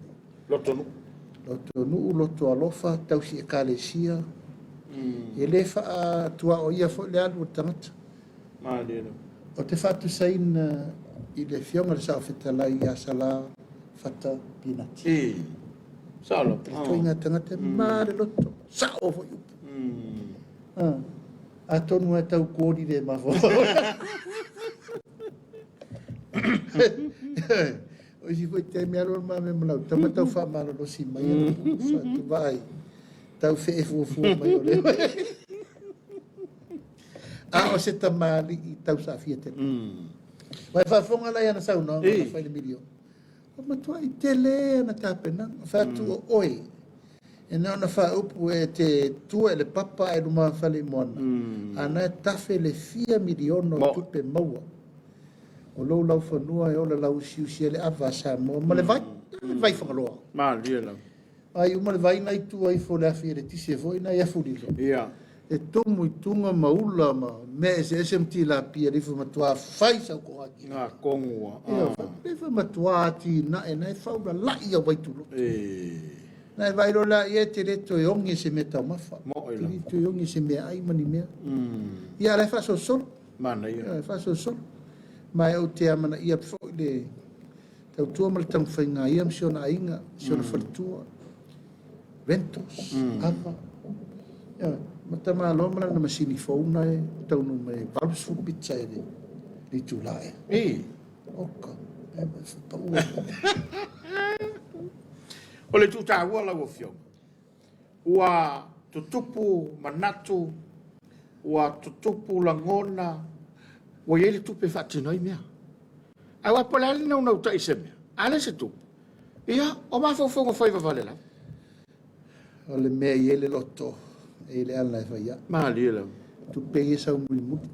loto alofa tau si ekalesia ele fa tua o ia fo le alu tangata malelo o te fatu sain i le fionga sa feta la ia sala fata pinati salo to inga tangata mare loto sa o fo a tonu e tau kōri de mawho. O si foi te mea lor ma me malau. Tama tau wha malo no si mai. Sa tu vai. Tau fe fu mai o le. O se tamali I tau sa fiete. Vai fa fonga la yana sau no, na fai le milio. O matua I tele na tapena, fa tu oi. E na fa upu e te tua le papa e luma fale mona. Ana tafe le 4 miliono tupe maua. O lo lau fanua e o la lau siusia le ava Samoa. Ma le vai whangaloa. Ma lia lau. Ai uma le vai nai tu ai fo le afi re tisi e foi na ia fulilo. Ia. E tomu I tunga maula ma me se SMT la pia rifu matua fai sau ko aki. Ngā kongua. Rifu matua ati na e nai faula lai au waitulo. Nai vai lo la ia te reto e ongi se me tau mafa. Mo ila. Te ongi se me ai mani mea. Ia le fa so sol. Mana ia. Ia fa so sol. Mai au te amana ia fo le tau tua mal tang whainga ia msiona ainga, msiona whalitua. Rentos, ava. Ia, mata maa lomala na masini fauna e, tau no mai valus fu pizza e li tulae. Oka, e mai fupa ua. O le tuta ua lau o fionga. Ua tutupu manatu, ua tutupu langona, ua iele tupe whatinoi mea. Awa pole ali nau nau tai se mea. Ale se tupu. Ia, o mawhauwhonga whaiva vale lau. O le mea I ele loto, e le ala e whaia. Ma lia lau. Tu pege sau mui muki.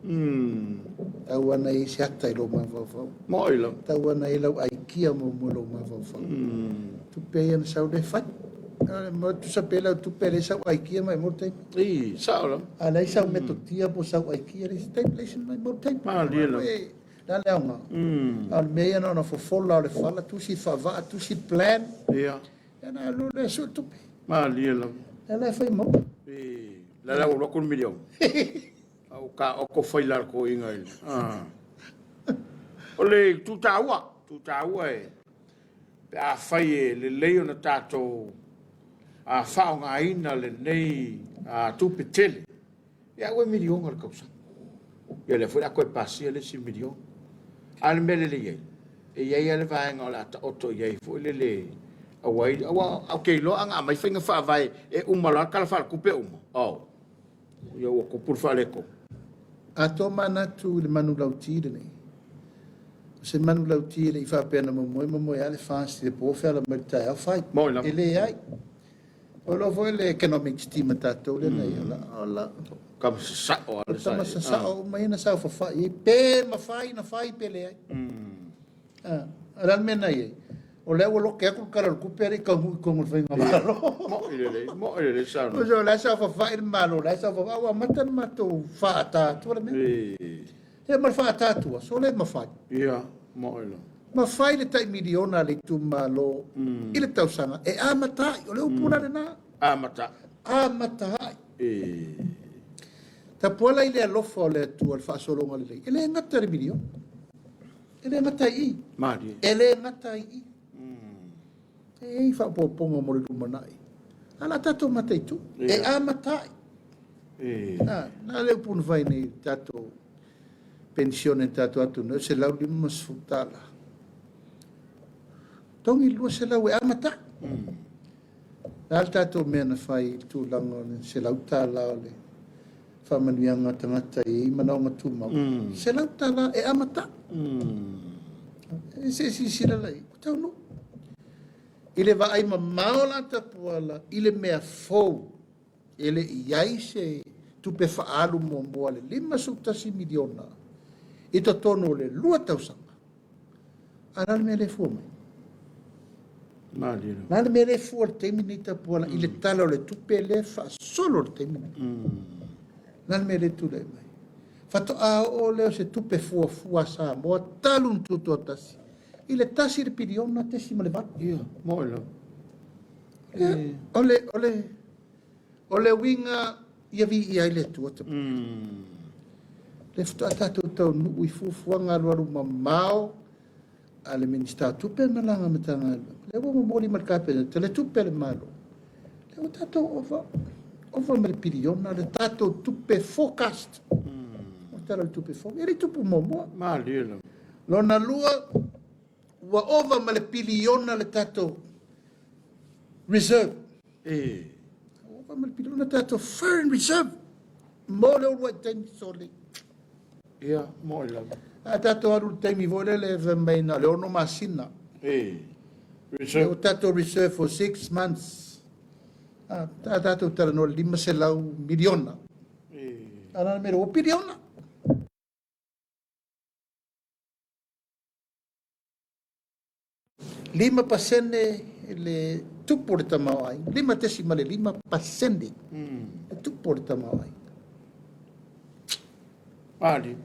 Tau ana e se ata I lo mawhauwhau. Mo i lau. Tau ana e lau aikia mo lo mawhauwhau. Tu pege ana sau le whai. Mo tu sa pela tu pele sau aikia mai mo tei. Sao lau. Ala I sau metotia po sau aikia re stabilization mai mo tei. Ma lia lau. La leonga. Al mea na na fofola le fala tu si fava tu si plan. Ia. Na lo le so tu pe. Ma lia lau. La fai mo. La lau roko milion. Au ka o ko fai lar ko inga ile. O le tutaua e. Pe a fai e le leo na tato a fao ngā ina le nei a tupe tele. Ia ue milion al kausa. Ia le fai a koe pasi le si milion. Ale mele le iei. E iei ale vaenga o la ta oto iei fo le le. Awai, au kei lo anga mai whainga whaavai e umala kala wha kupe uma. Au. Ia ua kupur wha leko. A tō manatu le manu lau tire nei. Se manu lau tire I whapena mamoe ale whansi le pōwhea la maritai au whai. Moi la. E le ai. O lo foi le economic team tatou le nei ala. Kama sa o ale sa. Kama sa o mai na sa fa I pe ma fai na fai pe le ai. Ala mena ai. O le lo ke ko kara ku pere ka mu ko mo fenga malo. Mo ile sa no. O jo la sa fa ir malo, la sa fa wa matan mato fa ta tu le me. E ma fa ta tu, so le ma fa. Ia, mo ile. Ma fai le tai miliona le tu malo. Ile tau sanga e amata, o le upuna le na. Amata. Ta pola ile lofo le tu al fa solo ngale. Ele ngata le milio. Ele ngata I. Mari. Ele ngata I. E fa poponga mo le manai. Ala tato matai tu. E a matai. Na le pun vai nei tato pensione tato atu no se lau lima sfutala. Tongi lua se lau e a matai. Al tato mena fai tu lango se lau tala le fa manuianga tangata I manaonga tu mau. Se lau tala e a matai. Se si sila lai. Tau no. Ile va ai mamao la tapuala, ile mea fou, ile iai se tupe faalu mo moale 5 miliona. Ito tono le lua tausanga. Aral me le fou mai. Malino. Nale me le fou al temini tapuala, ile tala le tupe le fa solo al temini. Nale me le tu le mai. Fato a o leo se tupe fua sa, moa talun tuto tasi. Ile tasi piliona tesi ma le vat. Ia, mo ile. Ole winga ia vi ia ile tu ata. Le fto ata tau nu I fuanga alu mamao ale minister tupe malanga matanga. Le wo mo mori mal kape te le tupe le malo. Le tato over me piliona le tato tupe forecast. O tala tupe forecast. Ele tupe momo. Malino. Lona lua wa over me piliona le tato reserve. mal piliona tato foreign reserve. Mo le ua taimi sole. Ia, mo ila. A tato aru taimi vole le maina le ono masina. Reserve. Tato reserve for 6 months. Tato tala no 5 miliona. Ana mero o piliona. Lima pasene le tupo le tamau ai. 5%. Le tupo le tamau ai. Ali.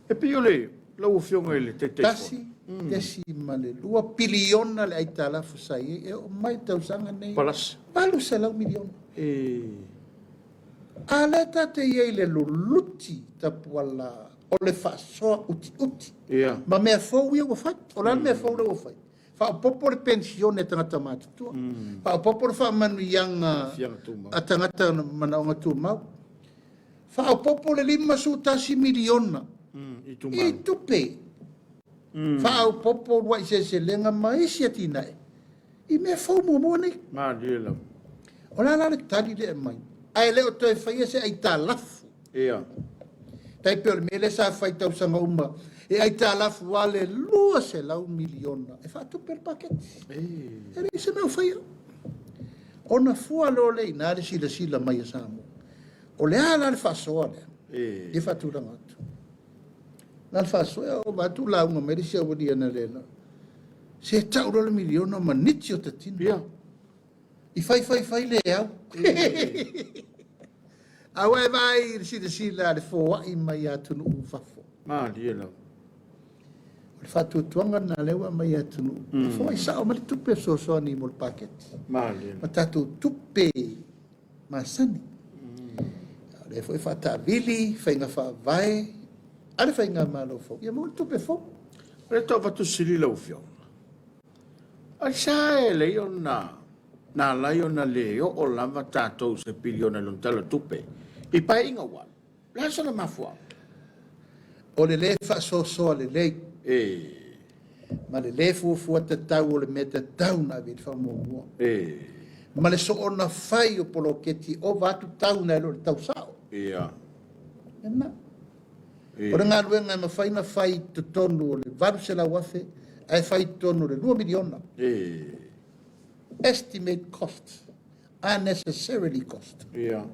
E piole, lau fionga ele te te. Tasi, desimale, 2 piliona le ai tala fusai. E o mai tausanga nei. Palas. Palu salau miliona. Ale tate iei le luluti tapuala o le fasoa uti. Ia. Ma mea fau ia wafai. O la mea fau le wafai. Fa popo le pensione tangata matutua. Fa popo le fa manu yang a tangata manaonga tu mau. Fa popo le 5 miliona. I tupe. Fa popo wa se lenga mai sia tina. I me fau mo nei. Ma diela. O la le tali le mai. Ai le o toi fai se ai talafu. Ia. Tai pe me le sa fai tau sanga uma. E ai talafu wale lua se lau miliona. E fa tu per paket. E re se meu fai. Ona fua lo le ina le sila mai Samoa. O le ala le fasoa le. E fa tu rangatu. Na le fasoa o matu la unga meri se o dia na lela. Se tau le miliona ma niti o tatina. Ia. I fai le au. Awe vai sila le fo i mai atu no ufafo. Ma diela. Le fatu tuanga na lewa mai atu no. Fo i sa o mali tupe so ni mol paket. Ma diela. Ma tatu tupe masani. Le fo i fata vili, fainga fa vai. Ale fainga malo fo. Ia mo tupe fo. Le tau vatu sili lau fionga. Ai sa e le na lai ona leo o lava tātou se piliona lon tala tupe. I pai inga wan. La sana mafua. O le fa le le. Ma le fua te tau o le meta tau na vili fa mo. Ma le so ona fai o polo keti o vatu tau na lo tau sao. Ia. Ena. O ngā ruenga ma fai na fai te tonu o le varu se la wafe, ai fai tonu le 2 miliona. Estimate cost. Unnecessarily cost. Ia.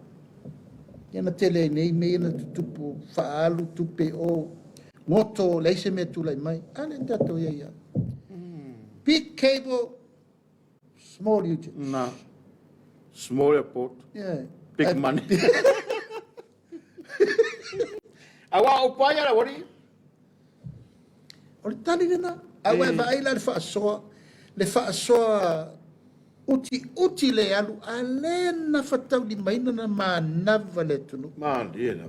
Ia na tele nei me na tupu faalu tupe o moto leise me tulai mai. Ale tato ia. Big cable, small usage. Na. Small airport. Yeah. Big money. Awa o pai ala wari. O le tali lena. Awa vai la le faasoa uti le alu alena fatau di maina na manava le tunu. Ma diela.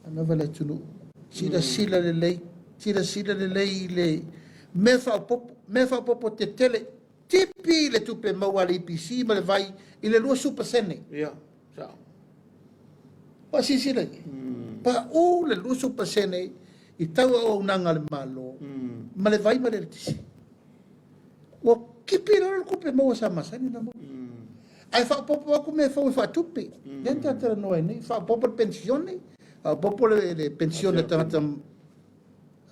Manava le tunu. Sila le lei le me fa popo te tele tipi le tupe maua le IPC ma le vai i le 2 super sene. Ia. Sa. Pa sila. Pa o le 2 super sene i tau o unanga le malo. Ma le vai ma le tisi. O kipi la kupe maua sa masani na mo. Ai fa popo aku me fa tupe. Dentro tera no nei fa popo pensione. Popo le pensione tangata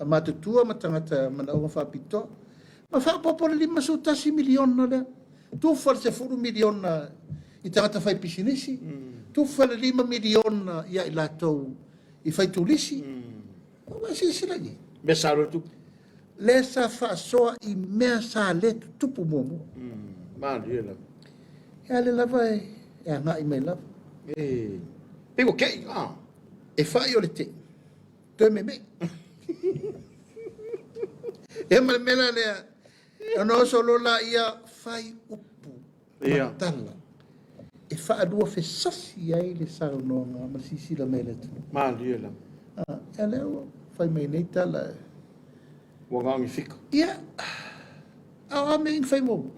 matutua ma tangata mana fa pito. Ma fa popo le 5 miliona le. Tu forse furu miliona i tangata fai pisinisi. Tu fa le 5 miliona ia i latou i fai tulisi. Ma sila ni. Besaro tu. Le sa fa soa i mea sa le tupu momo. Ma diela. Ia le lava e anga i me lava. Pego kei. E fai o le te. Toi me. E mela lea. Ano solo la ia fai upu. Ia. Matala. E fa adua fe sasi ai le sa no ma sisi la mele tu. Ma diela. E leo fai me nei tala. Wangangi fika. Ia. Awa me in fai mo.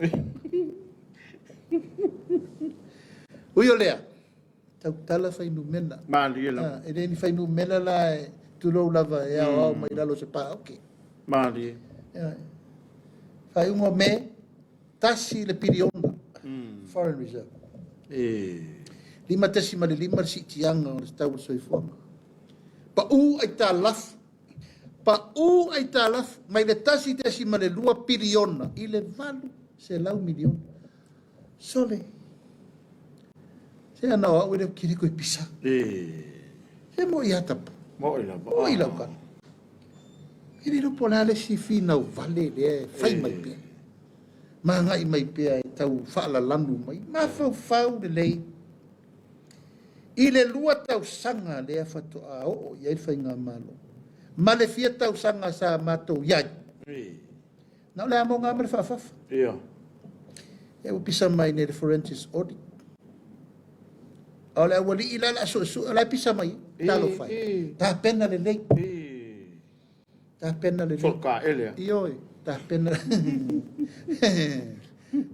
Ui o lea. Tau tala fai nu mena. Ma diela. E ni fai nu mena la e tu lo lava e au mai lalo se pa. Ok. Ma diela. Fai ungo me tasi le piriona. Foreign reserve. Lima tesi ma le lima si tianga o le tau soifuanga. Pa u ai tā lafu. Pa u ai tā lafu. Mai le tasi tesi ma le 2 piliona. I le valu se lau miliona. Sole. Se ana o le kiri koe pisa. Se mo i atapa. Mo i la. Mo i lau ka. Ili no pola le si fina o vale le fai mai pia. Ma ngai mai pia e tau whaala lanu mai. Ma fau le lei. I le 2 tau sanga le a whatu a o iai whai ngā malo. Ma le 4 tau sanga sa matou iai. Nau le amo ngā mele whaafafa. Ia. E o pisa mai ne le forensics audit. O le awali ila la so la pisa mai. Talo fai. Ta pena le lei. Ta pena le lei. Folka elea. Ioi. Ta pena.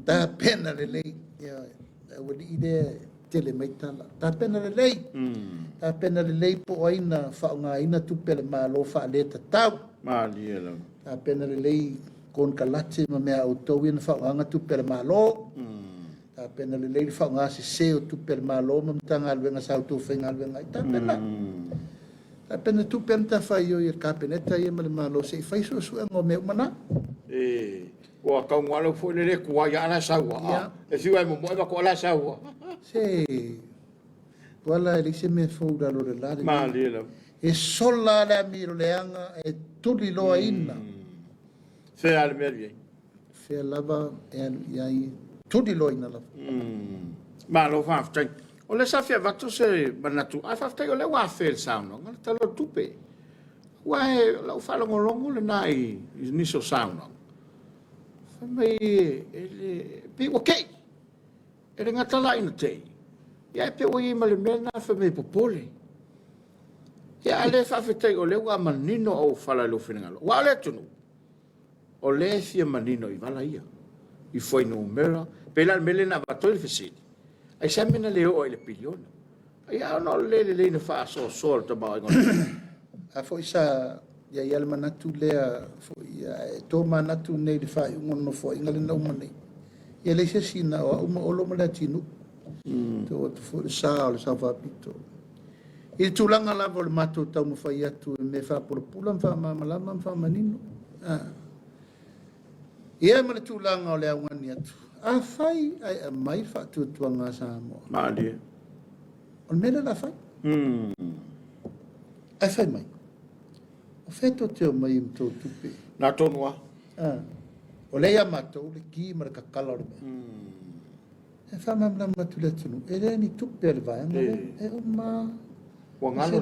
Ta pena le lei. Ioi. Awali ide tele mai tala. Ta pena le lei. Ta pena le lei po aina whaunga ina tupele malo wha leta tau. Mali ela. Ta pena le lei kon kalate ma mea o tau ina whaunga tupele malo. Ta pena le lei whaunga se seo tupele malo ma mtanga alwenga sa auto whenga alwenga. Ta pena. Ta pena tupele ta whai o i ka peneta i ma le malo se i whai so suenga o meu mana. Wa kau ngalo fo le kuwa ya ala sawa. E siwa mo mo ko ala sawa. Se wala e se me fo da lo la. Mali ela. E sola la miro leanga e tuli loa ina. Se al mervi. Fe lava e ai tuli loa ina lava. Ma lo fa ftai. O le safia vato se banatu. A fa ftai o le wa fel sauno. Ngala talo tupe. Wa e la fa lo longo le nai ni so sauno. Fa mai ele pe okay. E le ngata la ina te. Ia e pe o i male mena fa me popole. Ia ale fa fetei o le wa manino o fala lo finangalo. Wa le tunu. O le fia manino i vala ia. I foi no mera. Pela mele na batoi fesili. Ai sa mena le o le piliona. Ia no le na fa so ta ba ngon. A foi sa ia ia le manatu lea foi e to manatu nei le fa ngon no foi ngale no mane. Ia le se sina o uma olo mala tinu. To for sa va pito. Il tulanga la vol mato tau mo fai atu me fa por pulan fa malama fa manino. Ia me tulanga o le ngani atu. A fai ai mai fa tu tuanga sa mo. Mali. On me la fai. Ai fai mai. O feto te o mai to tupe. Na tonua. O le ia mato le ki mar ka kala o e fa mamla matule tunu. E le ni tupe le vai. E o ma Wa ngalo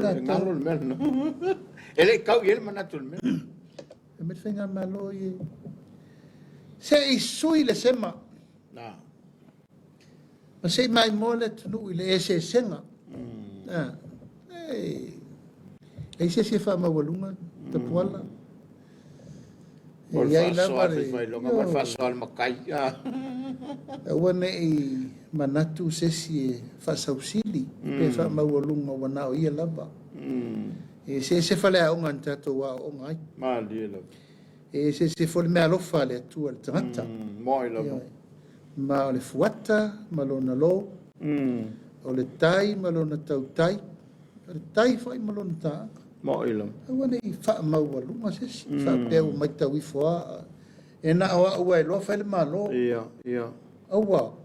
le mel. Ele kau yel manatul mel. E me fenga malo ye. Se i sui le sema. Na. Ma se mai mole tunu ile e se senga. E se fa ma walunga te poala. Or fa so fai longa mar fa so al makai. E wane i manatu sesi fa sausili pe fa ma walunga wana o ia lava. E se fale a onga tato wa onga ai. Mali ela. E se fole me alofa le tu al tangata. Mo ela. Ma o le fuata, ma lona lo. O le tai, ma lona tau tai. O le tai fai ma lona ta. Mo ela. E wane i fa ma walunga sesi. Fa peo mai tau i fua. E na awa ua e loa fai le ma lo. Ia. Aua.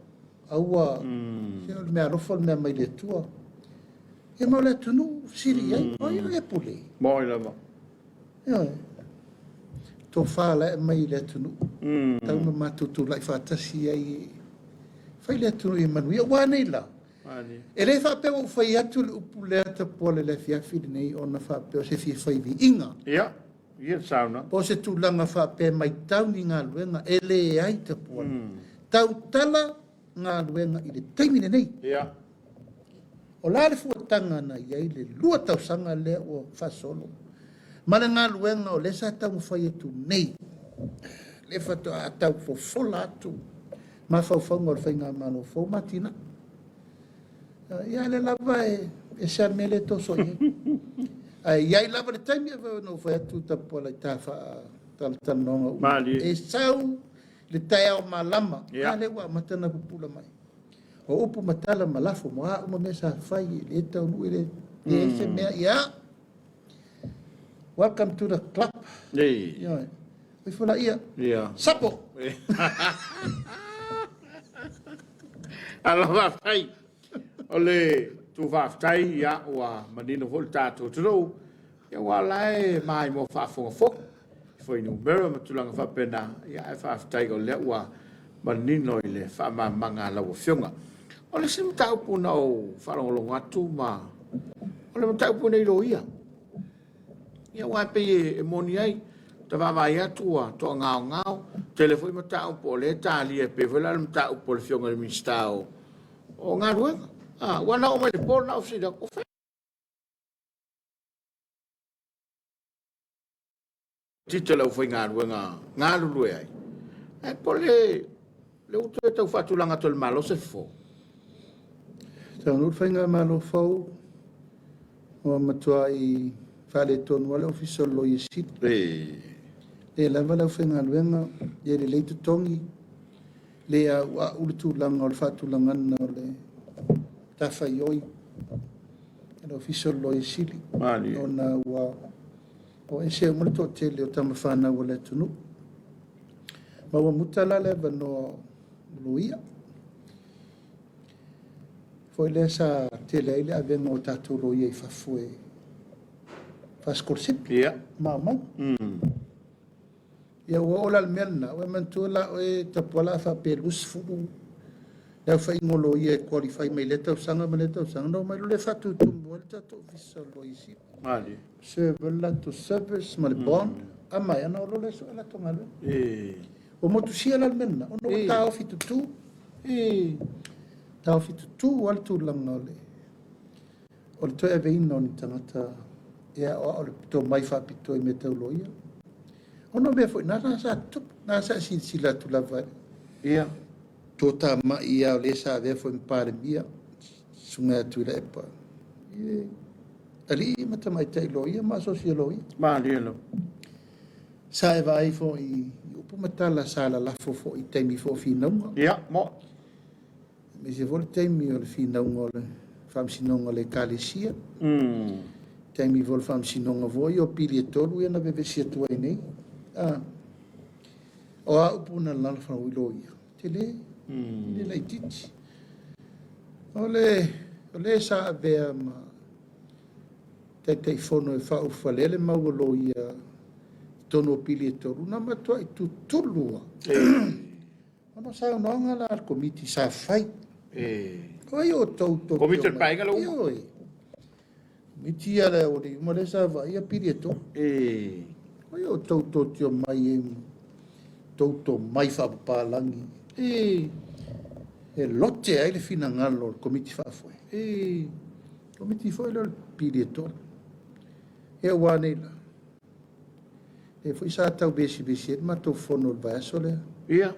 Se o le mea alofa le mea mai le tua. E ma le tunu siri ai. O ia le pule. Mo ela. Ia. Tō whāla e mai le tunu. Tau na mātutu lai whātasi ai. Whai le tunu i manui. Wā nei la. E le whāpeo u whai atu le upu le ata pōle le whiawhiri nei o na whāpeo se whi whaiwi inga. Ia. Ia sauna. Po se tūlanga whāpea mai tau ni ngā luenga e le ai te pōle. Tau tala ngā luenga i le taimine nei. Ia. O la le fuatanga na iai le lua tau sanga le o whasolo. Mana ngā luenga o lesa tau whai atu nei. Le whato a tau fofola atu. Ma whauwhanga o whai ngā mano whau matina. Ia le lava e sa mele to so ye. Iai lava le taimi e no whai atu tapola i tā tanonga. Mali. E sau le tai au malama. Ia. Le wa matana pupula mai. O upu matala malafo mo a uma mesa fai le tau nui le se mea ia. Welcome to the club. Ei. Ia. Oi fula ia. Ia. Sapo. Ala va fai. Ole tu va fai ya wa manino volta to tro. Ya wa lai mai mo fa fo fo. Foi no bero matulanga fa pena. Ya fa fai go le wa manino ile fa ma manga la wo fionga. Ole sim tau puna o fa lo ngatu ma. Ole tau puna i roia. Ya wa pe e moni ai. Ta va vai atua to ngao. Telefone mata o pole ta li e pe vola mata o pole fionga mi stao. O ngā ruenga. Wana o mai le pōr na o sida ko whai. Tita lau whai ngā ruenga, ngā lulu e ai. E pole, le utu e tau whatulanga tol malo se fo. Tau nur whai ngā malo fau. O matua i whale tonu wale ofisol lo i sit. Le lava lau whai ngā ruenga. Le le leitu tongi. Le a ulutu langa o le whatulanga na o le tafa ioi. Elo official lo sili. Mali. O na ua. O e se umule to tele o tama whana o le tunu. Ma ua mutala le vano luia. Foi le sa tele ile avenga o tatu lo ia i fafue. Faskorsit. Ia. Mamai. Ia ua ola le mena. Ua mantua o e tapuala fa pelus furu. Lau whai ngolo ia e qualify mai le tau sanga ma le tau sanga. No mai le fatu tumu le tatu official lo isi. Mali. Server to service ma le bond. A mai ana o lo le so ala tonga le. O motu sia la mena. O no tau fitu tu. Tau fitu tu wal tu langa o le. O le toi ave ina o ni tangata. Ia o le to mai fa pito i me tau lo ia. O no bea foi nara sa tup. Nara sa sila tu la vai. Ia. Tota ma ia o le sa ave foi mpare bia. Sunga tu le epa. Ali mata mai tai lo ia ma sosia lo ia. Mali lo. Sa e vai fo i upu matala sa la fo i taimi fo fi nonga. Ia, mo. Me se vol taimi o le fi nonga le fam sinonga le kalesia. Taimi vol fam sinonga vo i o pili e tolu ia na bebe sia tua i nei. O a upu na lala fa ui lo ia. Te le. Le lai titi. O le sa avea ma te fono e fa ufalele ma ulo ia tono pili e toru na matua i tu tulua. Ono sa unonga la al komiti sa fai. Oi o tau. Komiti el painga lo. Oi. Komiti ala o di umale sa va ia pili e to. Oi o tau tio mai e tau mai fa palangi. E lote ai le fina ngalo il komiti fa foi. Komiti foi lo pili e to. E wane la. E foi sa tau besi ma to fono il vaso le. Ia.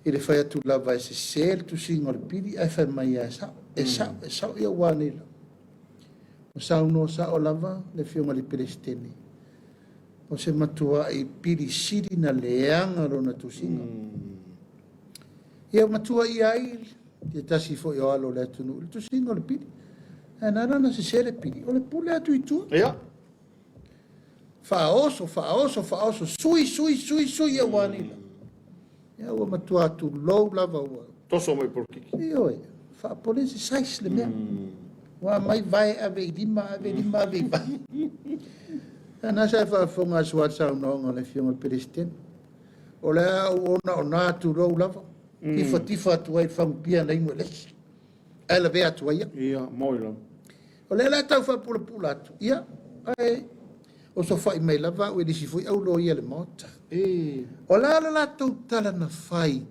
E le fai atu la vai se sel tu singo il pili e fai mai e sa. E sa e wane la. O sa uno sa o lava le fiunga li pelesteni. O se matua i pili siri na leanga lo na tu singo. Ia matua i ai te tasi fo i alo le tunu. Le tu singo le pili. E nana na se sere pili. O le pule atu i tu. Ia. Faoso, sui e wani la. Ia ua matua atu lou lava ua. Toso mai por kiki. Ia oe, fa polisi sais le mea. Ua mai vai ave lima. Ana sa fa fonga suat sa unonga le fionga peresten. O le ona atu lou lava. Tifa atu ai whampia na ingo lesi. Ela vea atu ai. Ia, moi la. O le la tau fa pula atu. Ia, ai. O so fai mai lava o edisi foi au lo ia le mota. O la tau tala na fai.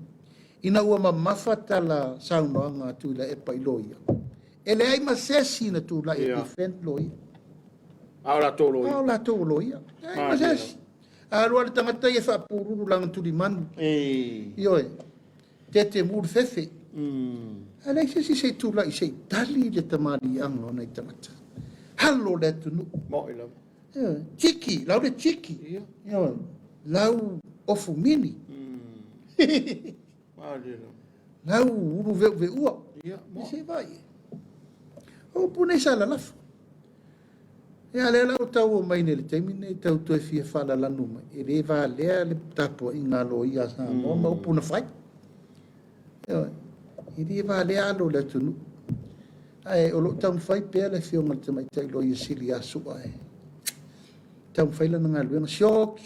Ina ua mamafa tala saunoanga tu la e pai lo ia. E le ai masesi na tu la e defend lo ia. Au la tō lo ia. Au la tau lo ia. Ai masesi. A roa le tangata e wha pururu langa tu di manu. Ioe. Te mur fefe. A le sesi se tu la i se tali le tamari anga ona i tangata. Halo le tunu. Moi la. Chiki, lau le chiki. Lau ofu mini. Lau uru ve ua. Ia, mo. Se vai. O pune sa la lafu. Ia le lau tau o mai nele teimi nei tau toi fia whala lanu mai. E le va lea le tapo i ngā lo ia sa mo ma upuna whai. Ia, i le va lea alo le tunu. Ai, o lo tau mwhai pēr le whionga te mai tai lo i sili asu ai. Tau mwhai lana ngā luenga, shok.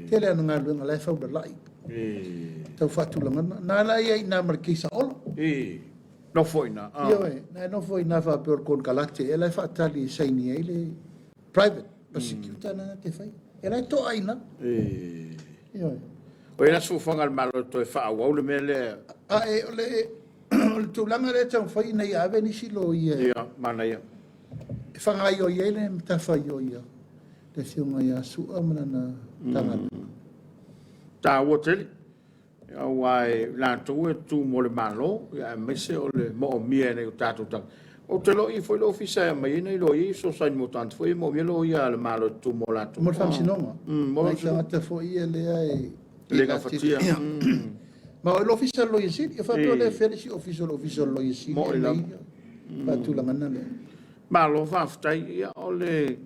Te lea ngā luenga lai whau da lai. Tau whatulanga, nā lai ai nā marikisa olo. No foi na. Ia, no foi na wha peor kon kalate, e lai whaatali saini ai le private prosecutor na te whai. E lai to aina. Ia. O ina su whangal malo to e wha au le me le. Le tūlanga le tau whai nei awe nisi lo ia. Ia, mana ia. E whangai o ia le mta whai o ia. Le whiunga ia sua mana na tangana. Tā ua teli. Ia wai lātou e tū mo le malo. Ia mese o le mo o mia nei o tātou tang. O te lo i foi lo ofisa e mai nei lo i so sain mo tanto foi mo mia lo ia le malo tū mo lātou. Mo le whamsinonga. Mo le whamsinonga. Mai fo ia lea e... Le ka fatia. Ma o l'official lo yesi, e fa to le felisi official lo yesi. Mo i la. Pa tu la ngana le. Ma lo fa ftai ia o le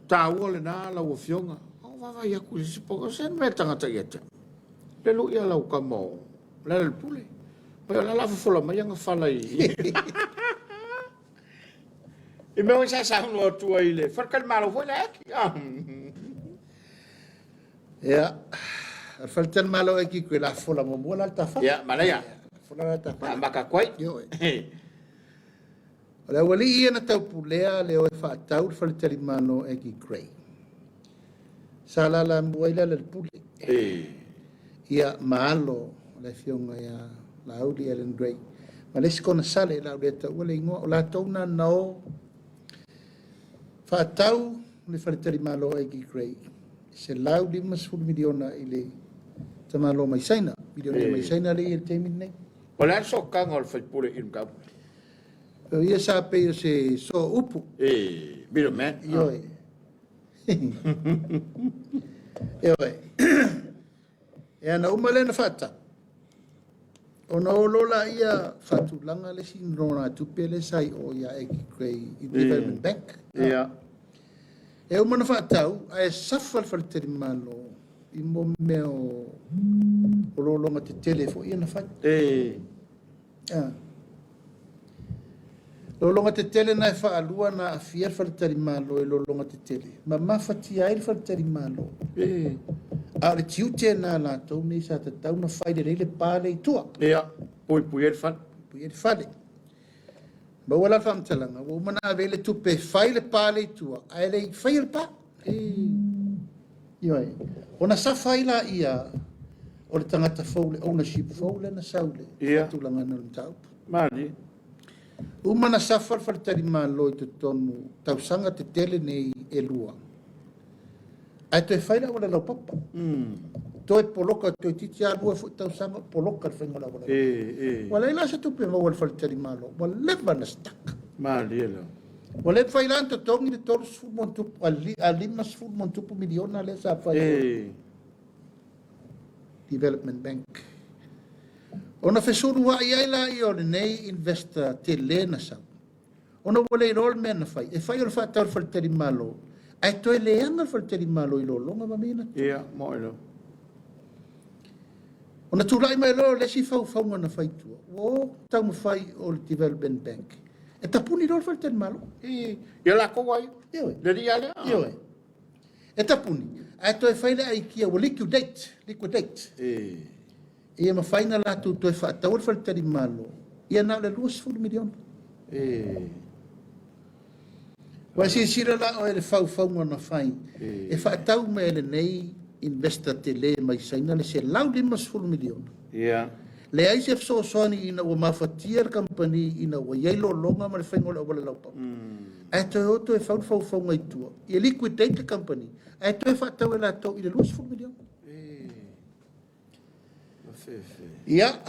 ta o le na la o fionga. O va vai a ku si poco sen me tanga ta yeta. Le lu ia la o kamo. La le pule. Pa la la fa la mai nga fala i. E me o sa no tu ai le. Fa kal malo foi la. Ja. Er falten malo e ki quella fola mo buona alta fa. Ja, ma lei. Fola alta fa. Ma ka kwai. Yo. Ola wali ia na tau pulea le o fa tau falten malo e ki grey. Sala la mbuila le pule. Ia malo le fionga ia la uli Ellen Gray. Ma le skona sale la uli ta wale ngo la tona no. Fa tau le falten malo e ki grey. Se lau 5 miliona ile tamalo mai saina miliona mai saina le il temin nei Ola so ka ngol fa pure in ka. o ia sa pe se so upu Biro man. yo e ana umale na fata ona lola ia fatu langa le sin rona tu pele sai o ia e krei development bank Ia. e umana fatau ai safal falteri malo i mo meo o lolonga te telefo ia na fat lolonga te tele na fa alua na afia falteri malo e lolonga te tele ma mafati ai falteri malo a le tiute na la tau nei sa te tau na fai de le pale i tua Ia. Pui e fan. pui e fale ba wala fam talanga wo mana avele tu pe fai le pale i tua ai le fai le pa Ioi. Ona sa fai la ia o le tangata faule, ownership faule na saule. Ia. Tulanga na tau. Mali. Umana sa farfar tari malo i te tonu tausanga te tele nei e lua. Ai te fai la wala lau papa. Toi poloka, toi titi a lua fu tausanga poloka whainga la wala. Wala ila sa tupe ma wala tari malo. Wala leva na stak. Mali ela. Wala fai la anto tongi le toru sfu montupu, a lima sfu montupu miliona le sa fai. Development Bank. Ona fesuru wa ia la i o nei investor te lena sa. Ona wale rol men na fai. E fai o fa tar falteri malo. Ai to le anga falteri malo i lo longa ma mina. Ia, mo elo. Ona tu lai mai lo le si fau na fai tu. O tau mo fai o Development Bank. E tapuni rol falteri malo. Ia la ko wai. Io. Le dia le. Io. E tapuni. Ai to e fai le ai kia o liquidate. Ia ma faina la tu to fa tawol fal tari malo ia na le 2 milion wa si sira la o le fau na fai e fa tau me le nei investor tele mai saina le se lau 5 milion Ia. le ai se so soni ina o mafatier company ina o yelo longa ma le fengo le wala lau pa ai to e fau ngai tu e liquidate company ai to e fa tau la to i le 2 milion Ia,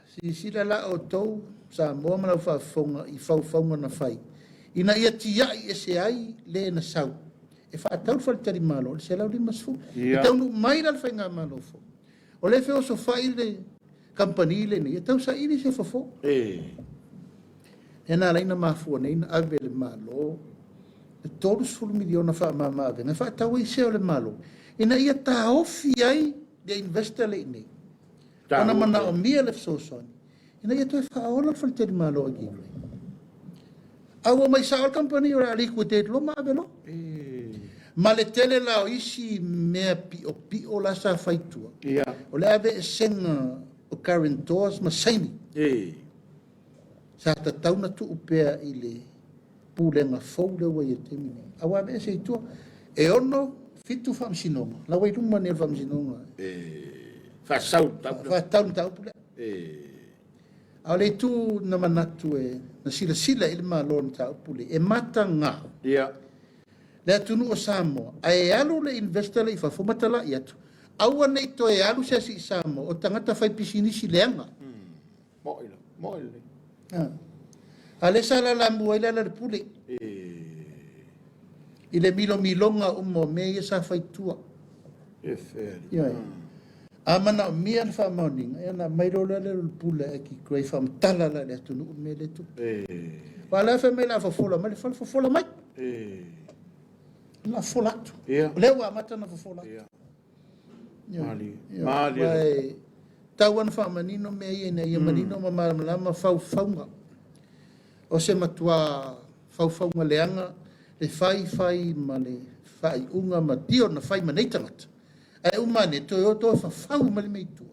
si sira la o tau, sa moa mana whaafonga i whaufonga na whai. Ina ia tia i ese ai le na sau. E whaatau whaletari malo, le se lau lima sfu. E taunu mai la whai ngā malo fo. O le wheo so whai le company le ni tau sa ini se fofo ena laina mafua nei na ave le malo e toru sul miliona fa mama ave na fa tau i se le malo ina ia ta ofi ai de investor le ni ona mana o mia le so so ina ia to fa ola fa te malo agi awa mai sa company ora liquidate lo ma ave lo ma le tele la o isi mea pi o la sa faitua o le ave senga o karentos ma saini sa ta tauna tu upea i le pulenga fou le wa te mini awa me se tu e ono fitu Faamisionare la wai ruma ne Faamisionare fa sau tau pule a le tu na manatu na sila il malon tau pule e matanga le tunu o Samoa ai alu le investor le fa fomatala iatu aua nei to e alu se si Samoa o tangata fai pisinisi leanga moile ale sala la muela le pule ile milonga mo me sa fai tua amana mia fa morning ena mai ro le pule ki crei fam tala la le tunu me le tu wala fa me la fa fola mai la fola tu le wa mata na fa fola mali tawan fa manino me ina ia manino ma faunga o se matua faunga leanga le fai ma le fai unga ma dio na fai maneitangata ai umane to fa ma le meitu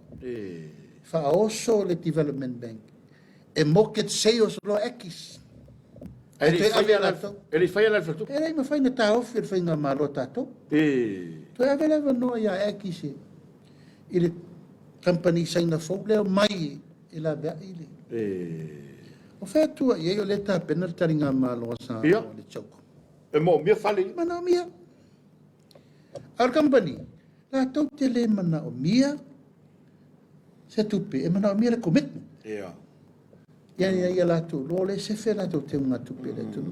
fa oso le development bank e market sales lo ekis ele fai ala fatu ele ma fai na ta offer fai na marota to to avela no ya ekis ile company sai na fo le mai ila ba ile o fa tu ye yo leta penal taringa malo sa le choko e mo mia fali mana mia our company la tau te le mana o mia se tupe e mana o mia le commitment ia la tu lo le se fe la tu te una tupe le tu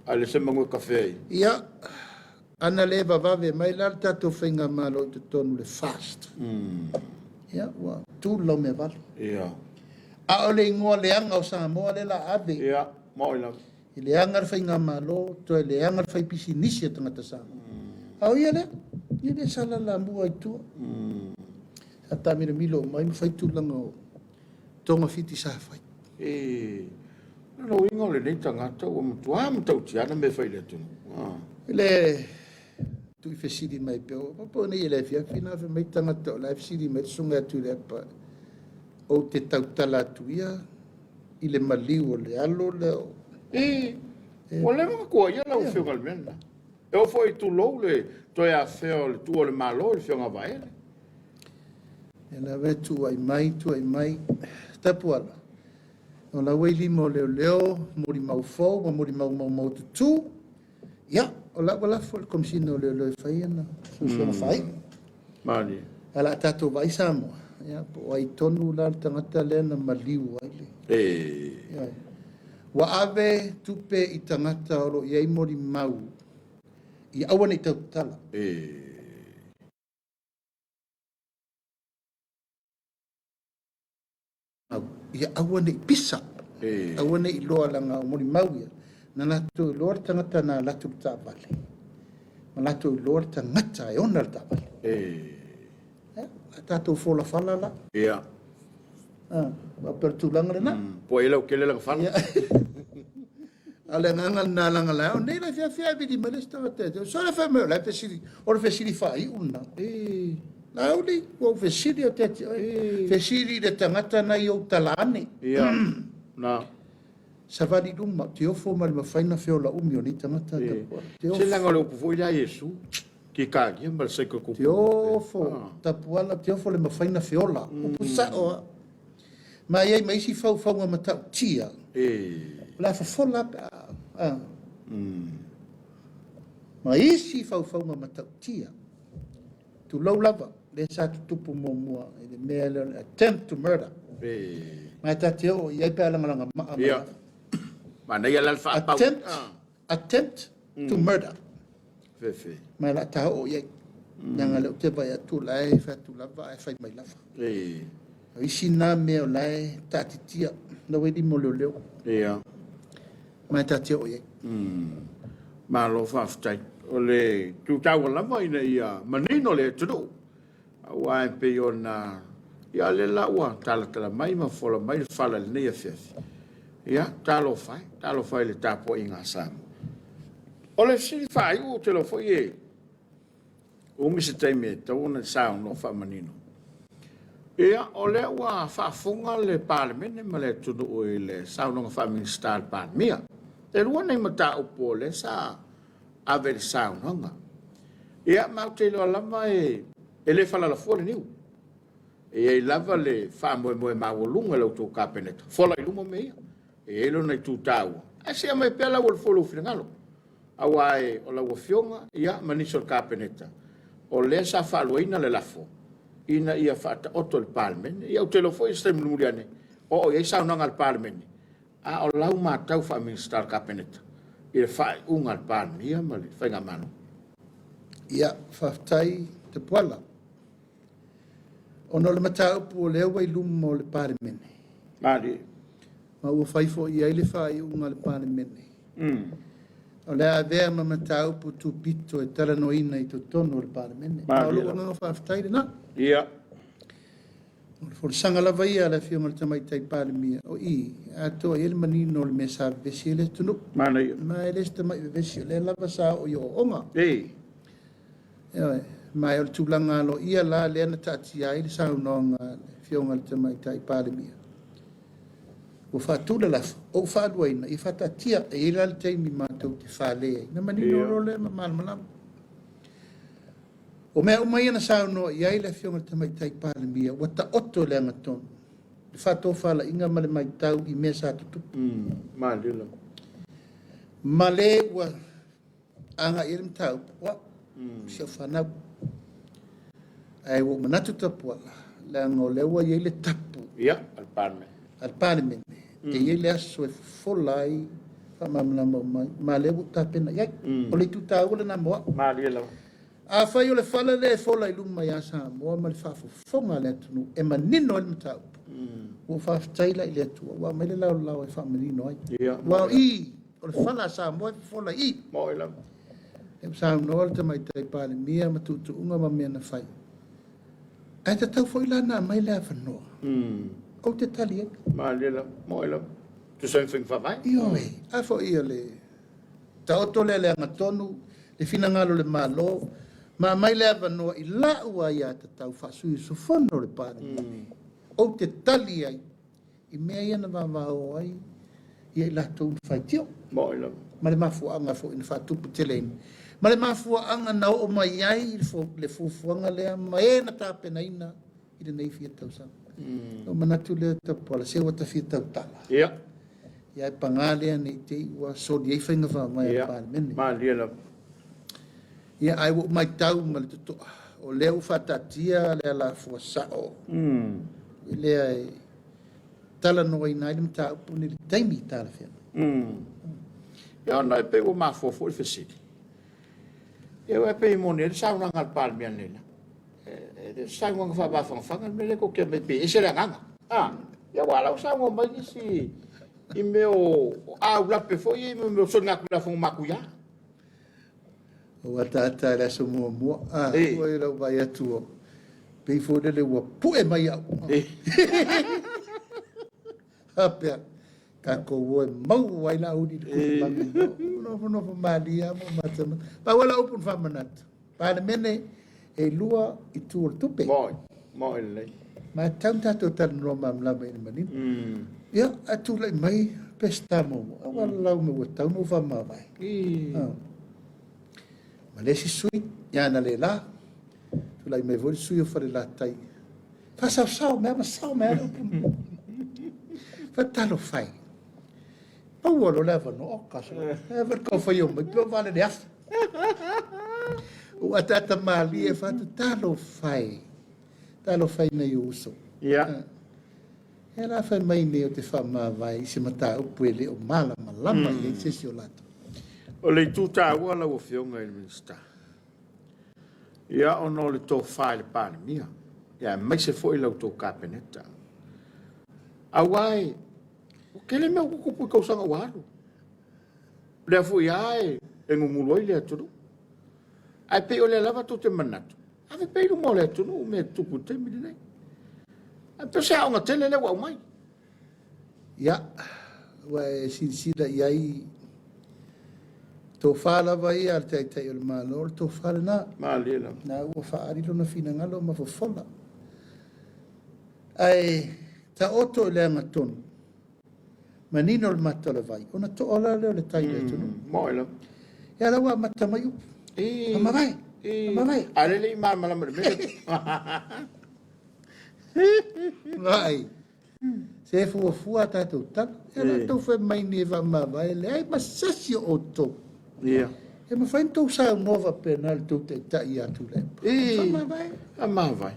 ale se mango cafe ia ana le vave mai la tu finga malo tu tonu le fast ia wa tu lo me val a ole ngoa le anga o Samoa le la ave mo ila ile anga finga malo to le anga fai pisinisi tanga ta Samoa au ia le sala la mua tu ata milo mai fai tu langa tonga fiti sa fai no ingo le nei tanga to o mutua tau tiana me fai le tu le tu fesidi mai pe po nei le fina fe mai tanga to la fesidi mai sunga tu le pa o te tau tala tuia ile maliu le alo le o le ko ia la o fe galmena e o foi tu lo le to ia fe o le tu o le malo le fe nga vai e la ve tu ai mai tapuala o la wei limo leo mori mau fo mori mau tu ya o la wala fo kom sino le fai na so fai mali ala tato vai Samoa ya po ai tonu la tangata le na maliu ai wa ave tupe i tangata o ia mori mau i awana i tau tala ia awana i pisa awana i loa langa o mori mau ia na latu i loa tangata na latu ta vale na latu i loa tangata e ona ta vale tatou fola fala la wa pertulanga na po ela o kele la fala ale nganga na langa la o nei la fia di malesta te so la fa me la pesiri o fesiri fai una la uli o fesiri o te fesiri de tangata na yo talane na savali duma te ofo mal ma faina feola umi o ni tangata te ofo se langa lo po ya Yesu ki ka ki mal se ko te ofo tapuala te ofo le ma faina feola o pusa o ma ye mai si fau nga mata tia la fa fola ma isi fau nga mata tia tu lo lava le sa tu pu mo mo le me attempt to murder ma ta te o ye pa la nga ma ma na ya la fa attempt to murder fe ma la ta o ye nga le te vai tu lai fa tu lava ai fa mai lava isi nā mea o lai tātitia, na wedi mo leo. Ia. Mai tātia o iei. Malo whaftai. O le tūtau lama ina ia manino le tunu. Awa e pe o na ia le laua tala mai ma fola mai le whala le nea whiawhi. Ia, talo fai le tapo i ngā Samoa. O le siri whai o te lo fai e. O misi teime e tau na sao no whamanino. Ia, o le ua whaafunga le parlemene ma le tunu o i le sao no whaministar parmia. Te rua nei mata upo le sa ave le sao nonga. Ia, mau te loa lama e le whala la fuore niu. E lava le whaamoe mawalunga lau tō kāpeneta. Fola i lumo mea. E lo nei tūtau. A sea mai pela o le folo whingalo. Awa e o la wafionga, ia maniso le kāpeneta. O le sa whaluaina le lafo. Ina ia whaata oto le parlemene. Ia o te lo foi stem lumuriane. O ia saunanga le parlemene. A o lau mātau whaministar kāpeneta. Ia whae unga le parlemene. Ia mali, whainga mano. Ia, whaftai te puala. Ono le mataupu o leo wai lumo le parlemene. Mari. Ma ua whaifo i eile whai unga le parlemene. O le avea ma mataupu tu pito e talanoina i to tono le parlemene. Ma o lua ngā whaftai le na. Ia. O le whorisanga lava ia le whionga le tamaitai parlemia. O i, atoa i ele manino le mea sa vesi ele tunu. Mana ia. Ma ele sta mai vesi le lava sa o i o onga. Ei. Ia, mai o le tūlanga alo ia la le ana tati ai le saunonga le whionga le tamaitai parlemia. O whaatula lafa, o whaaluaina, i whatatia e ira le teimi mātou te whaalea. Na manino ro le ma malamalam. O mea umai ana sauno i ai le whionga le tamaitai parlemia, wa ta oto le angatonu. Le whato whala inga male mai tau i mea sa tutupu. Malila. Male wa anga i rem tau, wa, sia whanau. Ai wo manatu tapua, le anga o lewa i le tapu. Ia, al parme. Al parlemene. E ia le aso e folai, whamamlama mai, ma le wuta pena iai. O le tuta ule na moa. Malila. A whai o le whala le folai luma i a Samoa, ma le whafofonga le atunu, e manino le matau. Ua whaftaila i le atua, wa mai le lau e whamarino ai. Ia. Wa i, o le whala a Samoa e folai i. Moila. E Samoa le tamaitai pale mia, ma tutu unga ma mea na whai. Ai te tau fo ilana mai le awhanoa. O te tali e. Malila, moila. Tu same thing for vai? Io e. A fo ia le. Ta oto le angatonu, le finangalo le malo, ma mai le awhanoa i la ua ia te tau whasui sufono le pare. O te tali ai. I mea ia na wawao ai. Ia i lato un whaitio. Moila. Ma le mafuanga fo ina whatupu te leini. Ma le mafuanga na o mai ai le fufuanga lea ma e na tāpena ina i le nei fia tau sang. O manatu lea tapoala, se wata fia tau tala. Ia. Ia e pangalea nei te iwa sodi ei whainga wha mai a parlemene. Malila. Ia ai wo mai tau ma le tuto. O leo whatatia lea la fua sao. I lea e tala noa i nai le mta upu ni le taimi tala fia. Ia ona e pe o mafofo i whesiri. Ia e pe i moni, e saunanga al parmia nila. E saunanga whawafangwhanga, me le ko kia me pe, e se ranganga. Ia wala o saunga mai si i meo au lape fo, i meo songaku la fonga maku ia. O atata e laso mua mua. Ua i lau vai atu o. Pei fo le ua pue mai au. Hapea. Kako woe mau wai la udi de kumangi. Nofo malia mo matama. Pa wala upun famanat. Pa le mene e lua i tu o tupe. Moi lei. Ma tam tato tal no mam la mai manin. Ya atu lai mai pesta mo. Wala lau me wata no fa ma vai. Ma le si sui ya na le la. Tu lai me vol sui o fare la tai. Fa sao me upun. Fa talo fai. Pau lo leva no okas. Ever ko fa yo, mas pelo vale de af. O atata mali e fa talo fai. Talo fai na uso. Ia. Era fa mai ne o te fa ma vai se mata o puele o mala malama e se si o lato. O le tuta wala o fionga i minsta. Ia ono le to fai le pane mia. Ia mai se foi lo to kapeneta. Awai. Kele me ko ko ko sanga walo. Le fu yae e ngumuloi le tunu. Ai pe ole lava to te manatu. Ave pe lu mole tunu me tupu te mi nei. A pe sa nga tele le wa mai. Ya, wa silsila yai to fala vai al te te il malo to fala Ma le la. na o fa ari lo na fina ngalo ma fo fola. Ai ta oto le ngaton. Manino il matto vai. Ona to ola le tai le tunu. Mo la. Ya la wa matta mayu. Ma vai. Ma vai. Ale le ma ma me. Vai. Se fu ta tu ta. Ela to fe mai ni va ma vai le ai ma sasi oto. Ia. E ma fai to sa nova penal tu te ta ia tu le. Ma vai. Ma vai.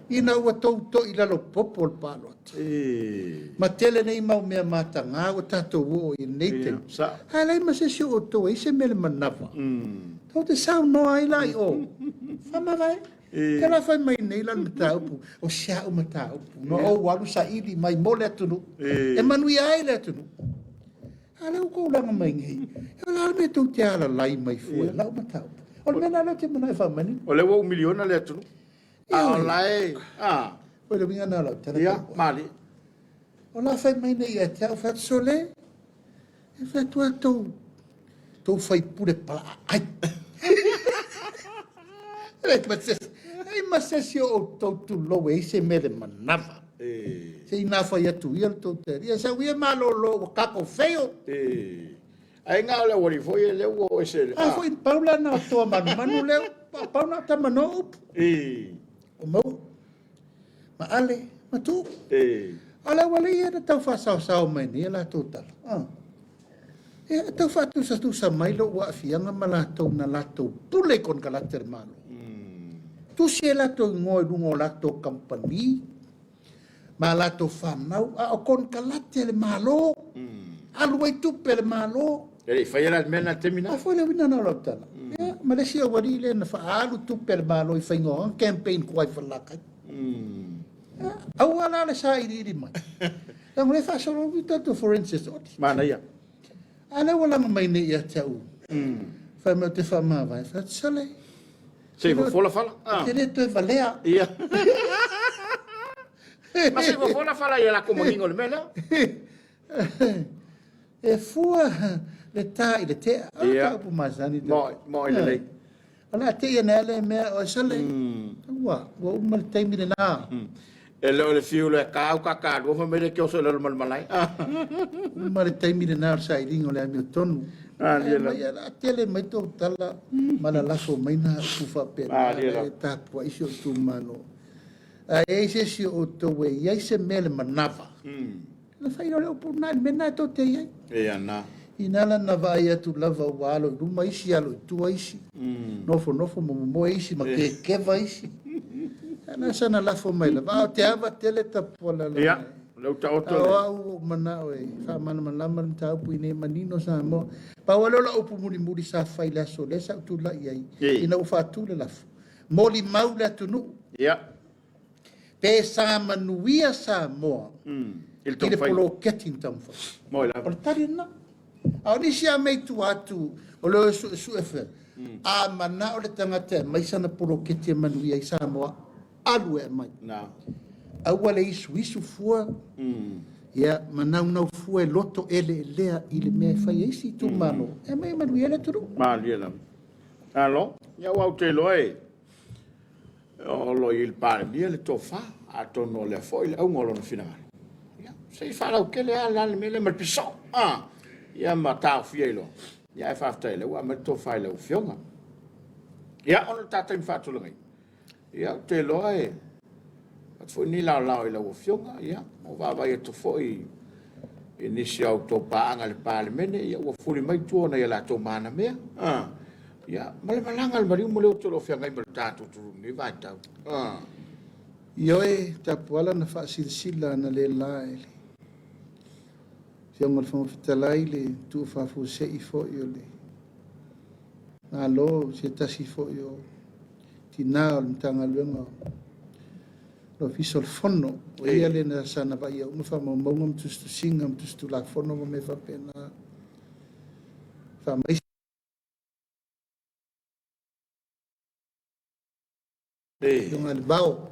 Ina wa to ila lo popol palot. Ma tele nei mau mea matanga o tato wo i neite. Halai ma se oto e se mele manava. Tau te sao no ai lai o. Fama vai. Kela fai mai nei lan mataupu. O siau mataupu. No o walu sa ili mai mole atunu. E manui ai le atunu. Hala u kou langa mai ngi. E la me tau te ala lai mai fua. Lau mataupu. O le mena la te manai whamani. O le wo miliona le atunu. Lai. O le winga na lau tera. Ia, mali. O la fai mai nei e te au fat sole. E fai tua tau fai pure pala. Ai. Ai masesi o tau tu lowe i se mere manava. Se ina fai atu ia tau te ria. Sa uia malo lo kako feo. Ai ngā le wari foi e leo o ese. Ai foi paula na toa manu leo. Paula ta mano up. O mau. Ma ale. Ma tu. Ale wale ia na tau fa sao mai ni la total. E tau fa tu sa mai lo wa fianga malato na lato pule kon kalater malo. Tu se lato ngoi lungo lato company. Ma lato fanau a kon kalater malo. Alu ai tu per malo. Ele fai era mena termina. A foi le wina na lotala. Ma le sia wari le na fa alu tu per malo i fai ngo campaign kwai fa lakai. Au ala le sa iri mai. Lang le fa so ro tanto forensics. Mana ia. Ala wala mai ne ia tau. Fa me te fa ma vai fa sale. Se vo fola fala. Te le te valea. Ia. Ma se vo fola fala ia la como ningo le mena. E fua le tai le te. Ia. Pu mazani. Mo ile le. Ala te ia nele me o sale. Wa mal te mi na. E leo le fiu le kau kaka do fa me ke o so le mal malai. Mal te mi na sa iringo le mi tonu. Ya la tele mai to tala mana la so mai na ku fa pe. Ta po iso tu mano. E se si o to we ia se mele manava. La fai le po na me na to te ia. E ana. Inala na vai atu lava walo ruma isi alo tu isi. Nofo mo isi ma ke vai isi. Ana sana la fo mai la va te ava tele ta pola la. Ia. Lo ta oto. Au mana oi. Fa mana ta pu ine manino sa mo. Pa walo la upu muri sa fai la so le sa tu la ia. Ina u fa tu le la. Moli maula tu nu. Ia. Pe sa manuia sa mo. Il to fai. fai. Ile polo ketin tam fa. Mo la. Portari na. Au ni sia mei tu atu o le su efe. A mana o le tangata mai sana polo ketin manuia i sa mo. Alu e mai. Na. Au wale isu fua. Ia, manau fua e loto ele lea i le mea fai eisi tu mano. E mai manu ele turu. Ma lia. Alo, ia wa te loe. O lo il pare bia le tofa, a tono le foi, au ngolo na finale. Ia, sei fala o que le ala le mele mal piso. Ia mata fielo. Ia fa tele, wa me tofa le fionga. Ia on tata in fatu le. Ia te loe. At foi ni la i la fionga, ia. O va vai to foi. Inisia o to paanga le parlemene, ia o furi mai tuona ia la to mana mea. Ya, male malanga mari mo le to lo fia ngai bertatu tu ni vai tau. Ioe, tapuala na fa silsila na le lai. Sia mo fa fitalai le tu fa fu se I fo io le. Alo, se ta si fo io. Tina o tanga luenga. lo fiso fono o ia le na sana ba ia uma fa mo mo tu singa tu la fono mo me fa pena fa mai Yung albao.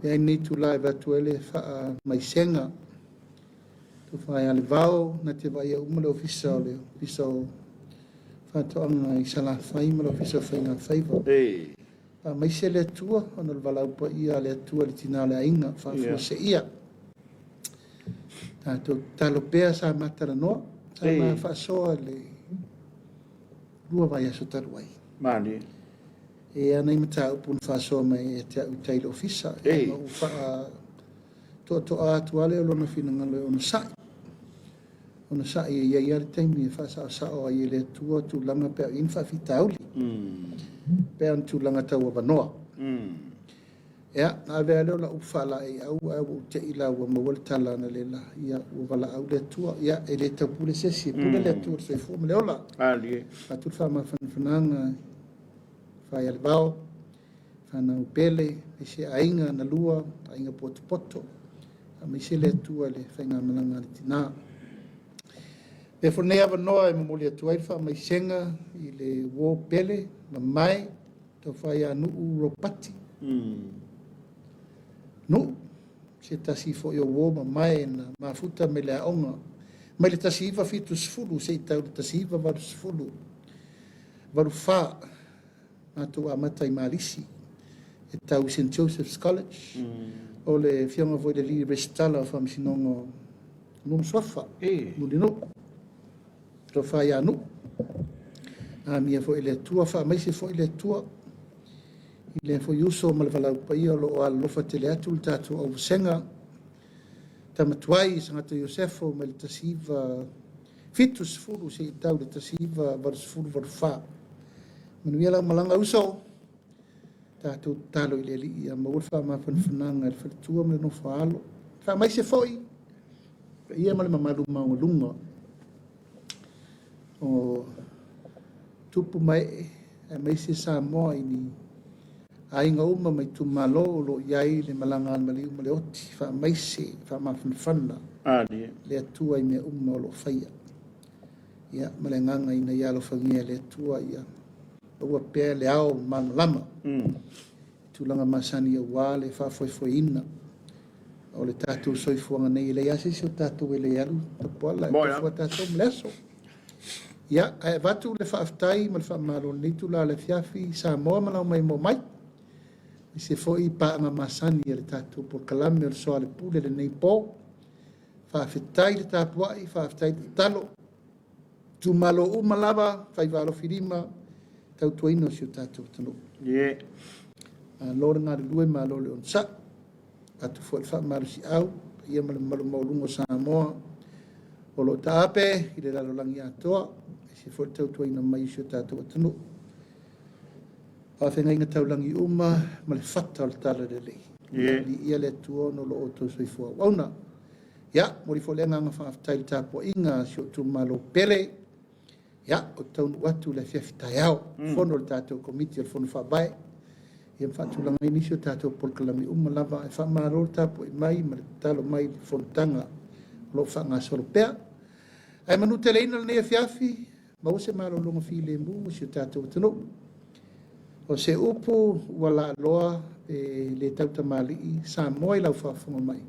Yan ni tulay ba tuwele fa may senga. Tu fa yung albao na te ba yung umalo ofisaw le. Ofisaw fa to ang isala fa imalo ofisaw fa nga favor. May sele tua onol valau pa ia le tua le tinale ainga fa se ia. Ta to talopea sa matara no. Sa ma fa so le. Rua vai aso taruai. Mani. E ana i mata upun whasoa mai e te au tailo ofisa. E ma uwha to a tuale o lona whina le ona sai. Ona sai e iai ari taimi e whasa sao a i le tua tu langa pēr in whawhita auli. Pēr tu langa tau a wanoa. Ea, nā vea leo la uwha la e au te ila ua mawale tala na le la. Ia ua wala au le tua. Ia e le tau pule sesi. Pule le tua sai fua ma leo la. Ali. A tu wha whananga. Fai albao, whanau pele, me se ainga na lua, ainga poto, a me se le tua le whainga malanga le tina. Me whanea wanoa e mamoli atu aifa, mai senga i le wō pele, ma mai, tau whai a nuu ropati. Nu, se tasi fo i o wō ma mai na mafuta me le aonga. Mai le tasi iwa fitu sfulu, se i tau le tasi iwa varu sfulu. Varu wha, ato a matai marisi e tau St. Joseph's College o le fionga voi le li restala fa misinongo num sofa mulino to fa ya nu a mia foi le tua fa mai se foi le tua i le foi uso mal vala pa io lo al lo fa tele atu tatu o senga tamatuai sanga to Josefo mal tasiva fitus fulu se tau le tasiva vers fulu ver fa Manuia la malanga uso. Tātou talo i le li ia maul wha ma whanwhananga e whatua me no whaalo. Wha mai se foi. Ia male mamalu maunga. O tupu mai e mai se Samoa ini. Ainga uma mai tu malo o lo iai le malanga al mali uma le oti. Wha mai se wha ma whanwhana. Le atua i mea uma o lo whaia. Ia male nganga ina ia lo whangia le atua ia. Ua pēr le ao manu lama. Tūlanga masani a wā le whawhoi O le tātou soifuanga nei le ase si o tātou e le alu. Tapuala e tawhua tātou mleso. Ia, e watu le whaaftai ma le whaamaro nei tūla le fiafi Samoa malau mai mo mai. I se foi paanga masani e le tātou por kalame o le Soalepule le nei pō. Whaafetai le tāpuai, whaafetai le talo. Tu malo umalawa, whaivaro firima. Tau tuaino si o tātou tano. Lore ngāre lue mā lole on sa. Atu fo le wha maru si au. Ia male malu maulungo Samoa. O lo tāpe, i le lalo langi atoa. Si fo le tau tuaino mai si o tātou tano. A whenga inga tau langi uma, male whata o le tala le lei. Ia le tuono lo o tau soifua wauna. Ia, mori fo le nganga whaaftai le tāpua inga si o tu malo pele. Ia, o tau watu le fiafitai au. Fono le tātou komiti o le fono whabai. Ia mwhatulanga inisi o tātou polkalami lava. E whamaro le tāpua i mai, ma le talo mai le fono tanga. Lo whanga soro pea. Ai manu te leina le nea fiafi. Ma ose maro longa fi le mu si o tātou tano. O se upu wala loa le tauta mali i Samoa i lau whafunga mai.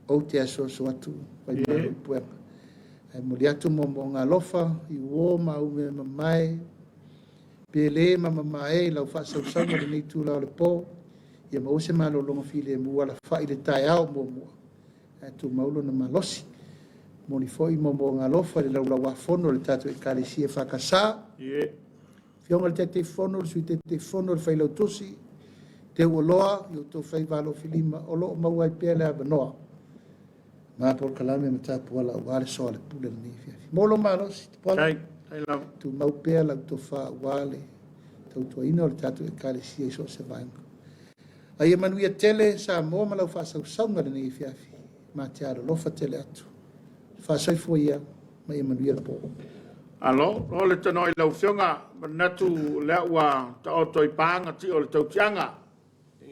O te aso atu. Pai mero i puenga. E muli atu mo ngā lofa, i wō ma ume mamai, pele ma mamai, lau whaasausaunga le nei tūla o le pō, ia ma ose ma lo longa file mua la whai le tai au mua. E tu maulo na malosi. Moni foi mo ngā lofa, le lau wafono le tātou e kālesi e whakasā. Fionga le te fono, le sui te fono, le whailau tosi, te uoloa, i o tō whai walo filima, o lo maua i pēle abanoa. Ma por kalame me tapu ala wale Soalepule ni fiafi. Molo malo si te pola. Tu mau pea la to fa wale. Tau tua ina o le tatu e kare si e so se vaenga. Ai manuia tele Samoa malau fa saunga ni fiafi. Ma te aro lofa tele atu. Fa soifua ia ma manuia po. Alo, o le tano i lau fionga, natu lea ua ta oto i pāanga ti o le tautianga.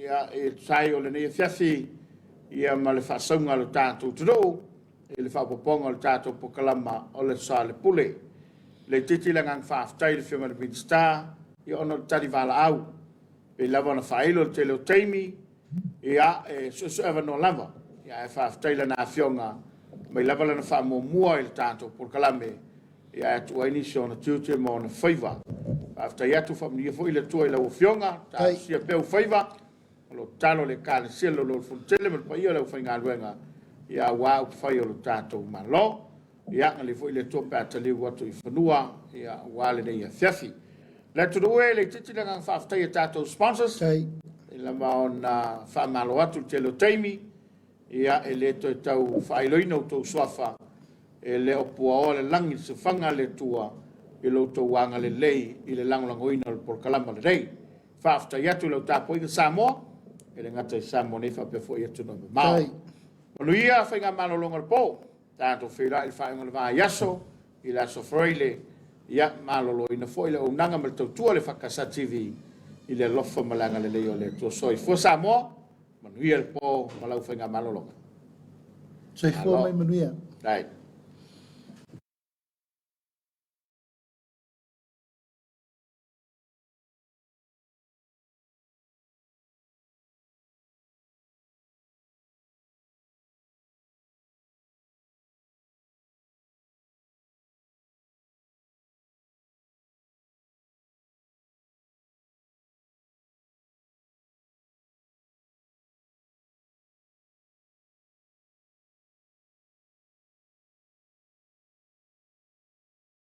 ia e sai o le nei fiafi ia ma le fasaunga le tātou turo e le whapoponga le tātou pokalama o le Soalepule. Le titi la ngang whaaftai le whiunga le Minstar ia ono le tari wala au pe lava na whaelo le tele o teimi ia e susu ewa no lava ia e whaaftai la na whiunga mai lava la na whaamomua i le tātou pokalame ia e tua inisio na tiute mo na whaiva. Whaaftai atu whaamnia fo i le tua i la o whiunga ta sia peu whaiva lo talo le kale selo lo funtele me pa ia le whainga luenga ia wa fai o tato malo ia le foi le tope atali watu i fanua ia wa le ia fiafi le tu doe le titi le ngang whaftai tato sponsors la maona fa malo atu te lo taimi ia e le to tau whailoino to swafa e le opua o le langi se whanga le tua i lo to wanga le lei i le langolangoina le porkalama le rei whaftai atu lo tapo i Samoa e le ngata i Samoa nei whape fo i atu no me mao. Manuia whainga malolonga le po, tātou whira i whainga le vā yaso, i la sofroile, ia malolo ina fo i le unanga me le tautua le whakasativi i le lofa malanga le leo le tua soi. Fua Samoa, manuia le po, malau whainga malolonga. Sai fua mai manuia. Right.